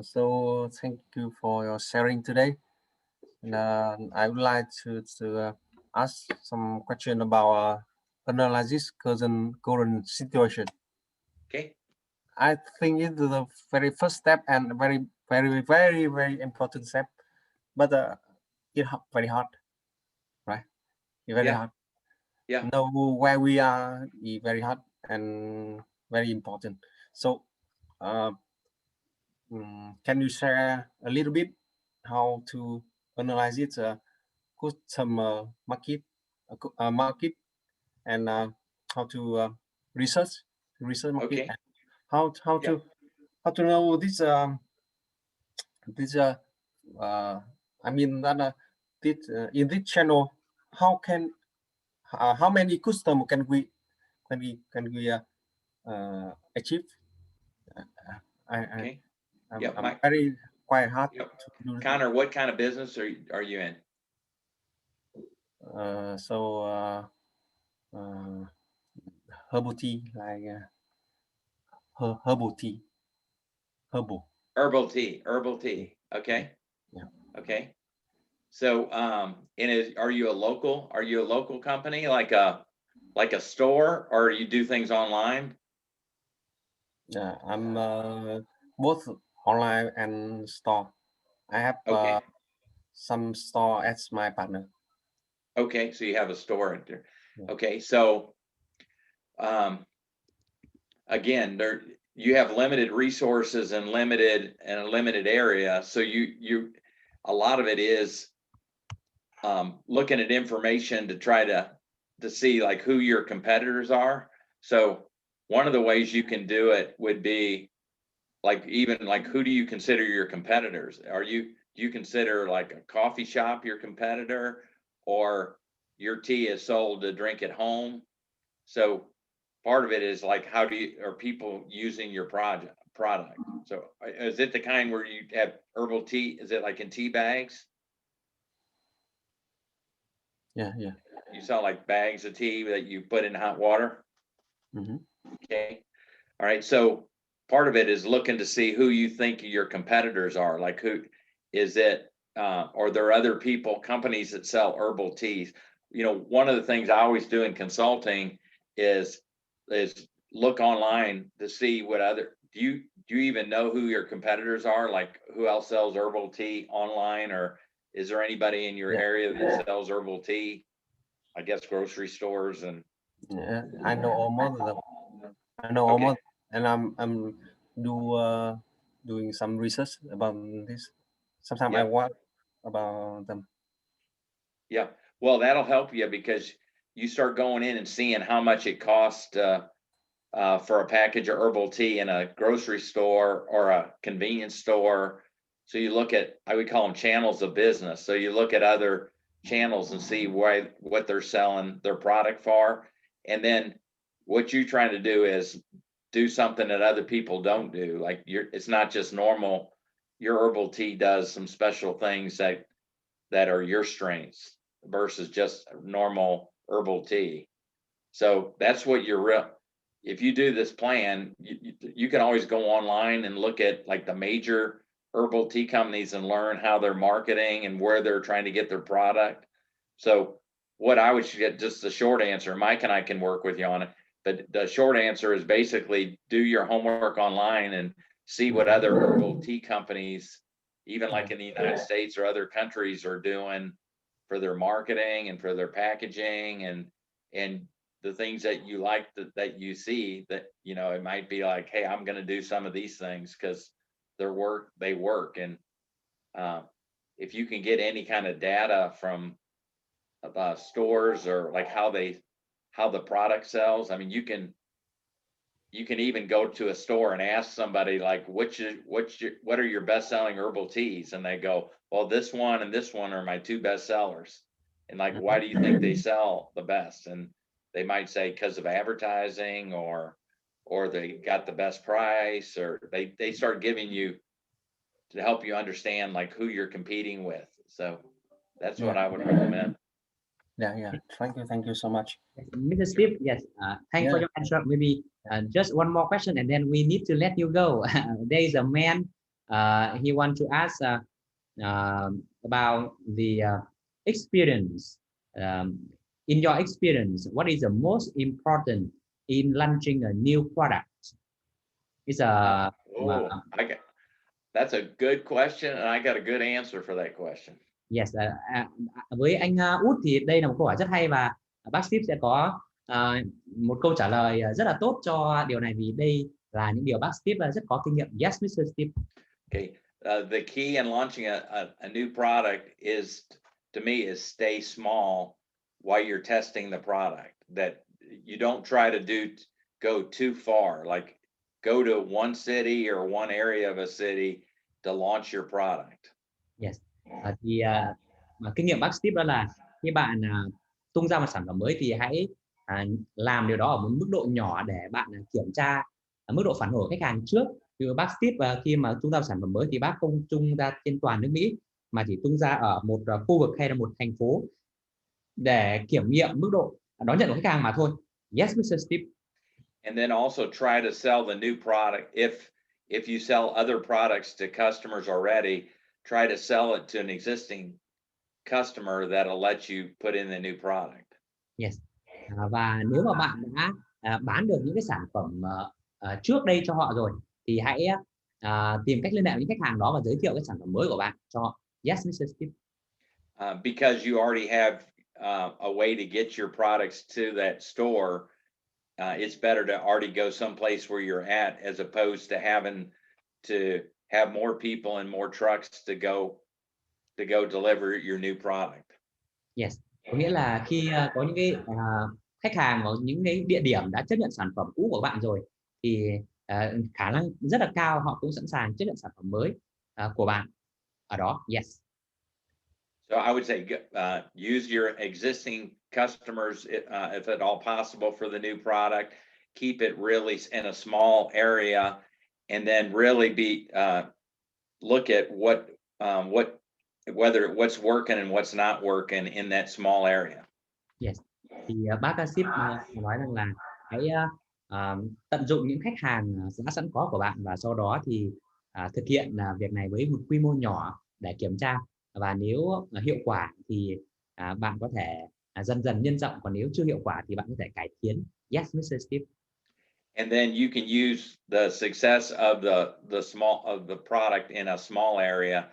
So thank you for your sharing today. And I would like to ask some question about analysis current situation. Okay. I think it's the very first step and very, very, very, very important step, but it's very hard, right? It's very hard. Yeah. Know where we are is very hard and very important. So can you share a little bit how to analyze it, customer market, market, and how to research market, Okay. and how Yeah. to know this I mean that this in this channel, how can how many customer can we achieve? Okay. I'm Yep. very quite hard Yep. to do. Connor, what kind of business are you in? Herbal tea, like herbal tea, herbal. Herbal tea. Okay. Yeah. Okay. So, are you a local company, like a store, or you do things online? Yeah, I'm both online and store. I have Okay. some store as my partner. Okay. So you have a store in there. Yeah. Okay. So, again, you have limited resources and a limited area. So a lot of it is looking at information to try to see like who your competitors are. So one of the ways you can do it would be like, even like, who do you consider your competitors? Do you consider like a coffee shop your competitor, or your tea is sold to drink at home? So part of it is like, are people using your product? So is it the kind where you have herbal tea? Is it like in tea bags? Yeah. You sell like bags of tea that you put in hot water? Mm-hmm. Okay. All right. So part of it is looking to see who you think your competitors are. Like, who is it? Or there are other companies that sell herbal teas. One of the things I always do in consulting is look online to see what do you even know who your competitors are? Like, who else sells herbal tea online, or is there anybody in your area that sells herbal tea? I guess grocery stores and. Yeah, I know almost of them. I know Okay. almost, and I'm doing some research about this. Sometimes I Yep. watch about them. Yeah, well, that'll help you, because you start going in and seeing how much it costs for a package of herbal tea in a grocery store or a convenience store. So you look at, I would call them channels of business. So you look at other channels and see what they're selling their product for. And then what you're trying to do is do something that other people don't do. Like, it's not just normal. Your herbal tea does some special things that are your strengths versus just normal herbal tea. So that's what if you do this plan, you can always go online and look at like the major herbal tea companies and learn how they're marketing and where they're trying to get their product. So what I would get, just the short answer, Mike and I can work with you on it, but the short answer is basically do your homework online and see what other herbal tea companies, even like in the United States or other countries, are doing for their marketing and for their packaging, and the things that you like, that you see that, it might be like, hey, I'm going to do some of these things because they work. And if you can get any kind of data from stores, or like how the product sells, I mean, you can even go to a store and ask somebody like, what are your best selling herbal teas? And they go, well, this one and this one are my two best sellers. And like, why do you think they sell the best? And they might say because of advertising, or they got the best price, or they start giving you to help you understand like who you're competing with. So that's what I would recommend. Yeah. Thank you so much. Mr. Steve, yes, thanks for your answer. Maybe just one more question, and then we need to let you go. There is a man, he wants to ask about the experience. In your experience, what is the most important in launching a new product? It's that's a good question, and I got a good answer for that question. Yes, với anh Út thì đây là một câu hỏi rất hay, và bác Steve sẽ có một câu trả lời rất là tốt cho điều này, vì đây là những điều bác Steve rất có kinh nghiệm. Yes, Mr. Steve. Okay. The key in launching a new product is, to me, is stay small while you're testing the product. That you don't try to go too far, like go to one city or one area of a city to launch your product. Yes. Mà kinh nghiệm bác Steve đó là khi bạn tung ra một sản phẩm mới thì hãy làm điều đó ở một mức độ nhỏ để bạn kiểm tra mức độ phản hồi của khách hàng trước. Từ bác Steve khi mà tung ra một sản phẩm mới thì bác không tung ra trên toàn nước Mỹ mà chỉ tung ra ở một khu vực hay là một thành phố để kiểm nghiệm mức độ đón nhận của khách hàng mà thôi. Yes, Mr. Steve. And then also try to sell the new product. If you sell other products to customers already, try to sell it to an existing customer that'll let you put in the new product. Yes. Và nếu mà bạn đã bán được những cái sản phẩm trước đây cho họ rồi thì hãy tìm cách liên hệ với khách hàng đó và giới thiệu cái sản phẩm mới của bạn cho họ. Yes, Mr. Steve. Because you already have a way to get your products to that store, it's better to already go someplace where you're at as opposed to having to have more people and more trucks to go deliver your new product. Yes. Có nghĩa là khi có những cái khách hàng ở những cái địa điểm đã chấp nhận sản phẩm cũ của bạn rồi thì khả năng rất là cao họ cũng sẵn sàng chấp nhận sản phẩm mới của bạn ở đó. Yes. So I would say use your existing customers if at all possible for the new product. Keep it really in a small area, and then really look at whether what's working and what's not working in that small area. Yes. Thì bác Steve nói rằng là hãy tận dụng những khách hàng đã sẵn có của bạn và sau đó thì thực hiện việc này với một quy mô nhỏ để kiểm tra, và nếu hiệu quả thì bạn có thể dần dần nhân rộng, còn nếu chưa hiệu quả thì bạn có thể cải tiến. Yes, Mr. Steve. And then you can use the success of the product in a small area.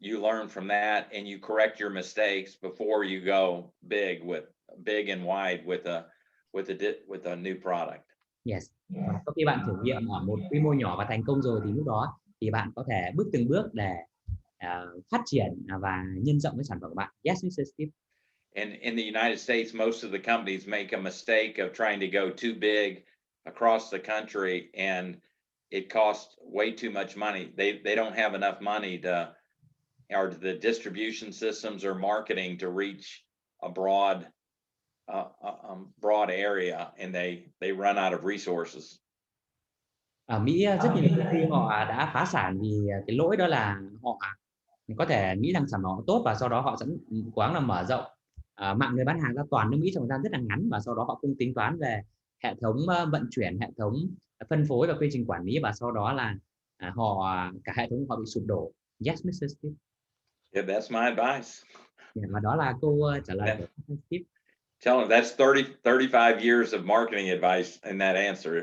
You learn from that and you correct your mistakes before you go big and wide with a new product. Yes. Sau khi bạn thử nghiệm ở một quy mô nhỏ và thành công rồi thì lúc đó thì bạn có thể bước từng bước để phát triển và nhân rộng cái sản phẩm của bạn. Yes, Mr. Steve. And in the United States, most of the companies make a mistake of trying to go too big across the country, and it costs way too much money. They don't have enough money or the distribution systems or marketing to reach a broad area, and they run out of resources. Ở Mỹ rất nhiều công ty họ đã phá sản vì cái lỗi đó là họ có thể nghĩ rằng sản phẩm tốt và sau đó họ sẽ cố gắng là mở rộng mạng người bán hàng ra toàn nước Mỹ trong thời gian rất là ngắn, và sau đó họ không tính toán về hệ thống vận chuyển, hệ thống phân phối và quy trình quản lý, và sau đó là cả hệ thống họ bị sụp đổ. Yes, Mr. Steve. Yeah, that's my advice. Và đó là câu trả lời của Steve. Tell him that's 35 years of marketing advice in that answer.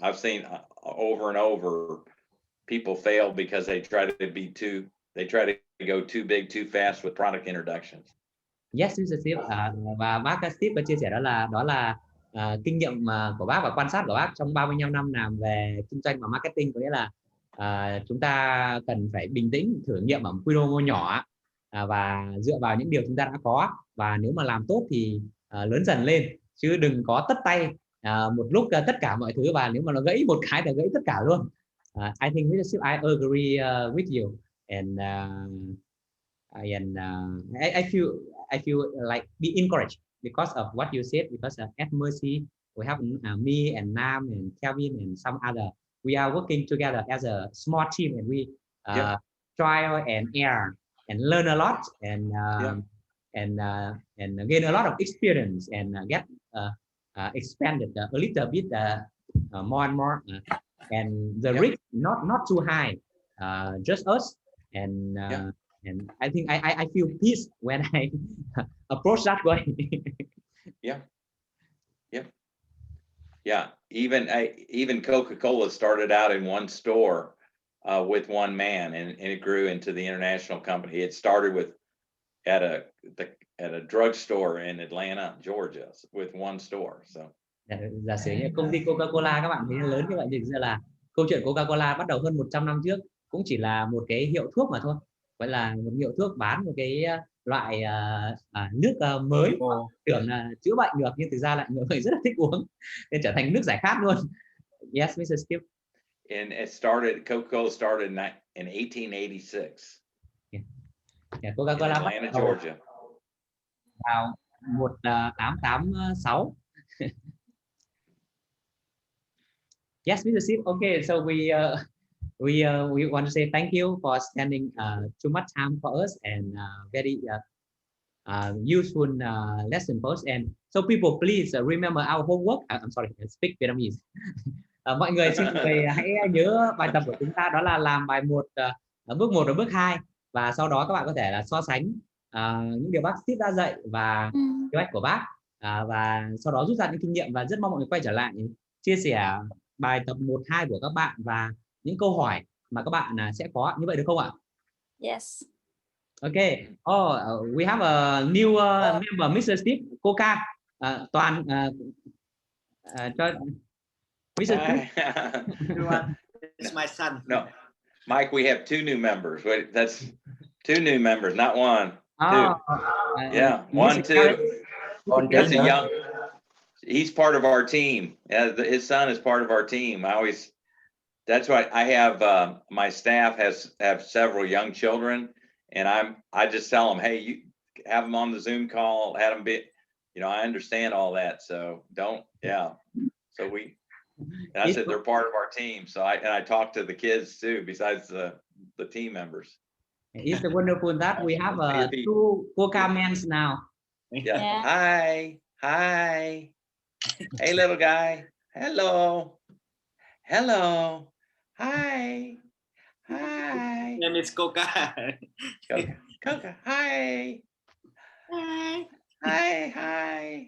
I've seen over and over people fail because they try to go too big too fast with product introductions. Yes, Mr. Steve. Và bác Steve có chia sẻ đó là kinh nghiệm của bác và quan sát của bác trong 35 năm làm về kinh doanh và marketing, có nghĩa là chúng ta cần phải bình tĩnh thử nghiệm ở một quy mô nhỏ và dựa vào những điều chúng ta đã có, và nếu mà làm tốt thì lớn dần lên, chứ đừng có tất tay một lúc tất cả mọi thứ, và nếu mà nó gãy một cái thì gãy tất cả luôn. I think Mr. Steve, I agree with you, and I feel like be encouraged because of what you said, because at Mercy we have me and Nam and Kevin and some other. We are working together as a small team, and we trial and error and learn a lot, and gain a lot of experience, and get expanded a little bit more and more, and the risk not too high, just us, and I think I feel peace when I approach that way. Yeah. Even Coca-Cola started out in one store with one man, and it grew into the international company. It started at a drugstore in Atlanta, Georgia, with one store. So. Giả sử như công ty Coca-Cola, các bạn thấy lớn như vậy, thì là câu chuyện Coca-Cola bắt đầu hơn 100 năm trước cũng chỉ là một cái hiệu thuốc mà thôi. Vậy là một hiệu thuốc bán một cái loại nước mới, tưởng là chữa bệnh được nhưng thực ra lại người rất là thích uống nên trở thành nước giải khát luôn. Yes, Mr. Steve. And it started, Coca-Cola started in 1886 Yeah, in Coca-Cola bắt Atlanta, đầu Georgia. vào 1886. Yes, Mr. Steve. Okay, so we want to say thank you for spending too much time for us and very useful lesson for us. And so people please remember our homework. I'm sorry, I speak Vietnamese. Mọi người xin mọi người hãy nhớ bài tập của chúng ta, đó là làm bài bước 1 và bước 2, và sau đó các bạn có thể là so sánh những điều bác Steve đã dạy và kế hoạch của bác, và sau đó rút ra những kinh nghiệm, và rất mong mọi người quay trở lại chia sẻ bài tập 1, 2 của các bạn và những câu hỏi mà các bạn sẽ có, như vậy được không ạ? Yes. Okay. Oh, we have a new member, Mr. Steve. Coca. Toàn cho Mr. Steve. It's my son. No, Mike, we have 2 new members. Wait, that's 2 new members, not 1. 2. Yeah, 1, 2. That's a young. He's part of our team. His son is part of our team. That's why I have my staff have several young children, and I just tell them, hey, you have them on the Zoom call, have them be, I understand all that, so don't, yeah. So I said they're part of our team. So I talk to the kids too, besides the team members. It's wonderful that we have 2 Coca mans now. Yeah. Hi. Hey, little guy. Hello. Hi. Name is Coca. Coca. Hi. Hi.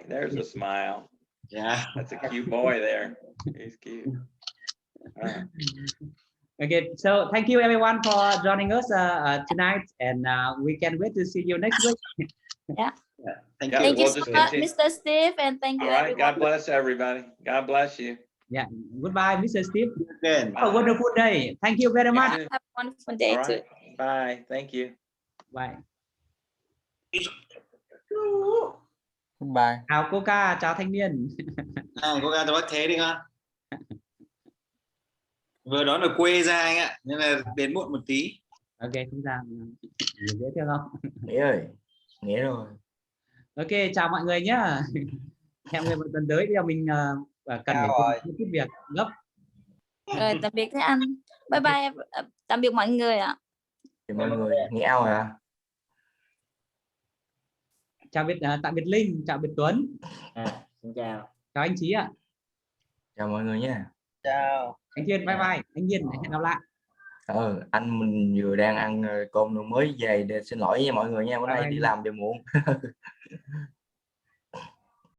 There's a smile. Yeah. That's a cute boy there. He's cute. Okay, so thank you everyone for joining us tonight, and we can't wait to see you next week. Yeah. Thank Yeah, you. Thank you we'll so just much, continue. Mr. Steve, and thank you All right. everyone. God bless everybody. God bless you. Yeah. Goodbye, Mr. Steve. Again. Have a wonderful day. Thank you very much. too. Have a wonderful day All too. right. Bye. Thank you. Bye. Goodbye. Chào Coca, chào thanh niên. Coca cho bác Thế đi con. Vừa đón ở quê ra anh ạ, nên là đến muộn một tí. Ok, không sao. Dễ thương không? Nghĩa ơi, nghĩa rồi. Ok, chào mọi người nhé. Hẹn người một tuần tới. Bây giờ mình cần phải một chút việc gấp. Rồi, tạm biệt thế anh. Bye bye. Tạm biệt mọi người ạ. Thì mọi người nghĩa ao rồi à? Tạm biệt Linh, chào biệt Tuấn. Xin chào. Chào anh Chí ạ. Chào mọi người nha. Chào. Anh Thiên, bye bye. Anh Nhiên, hẹn gặp lại. Anh mình vừa đang ăn cơm mới về, để xin lỗi nha mọi người nha, bữa nay đi làm về muộn.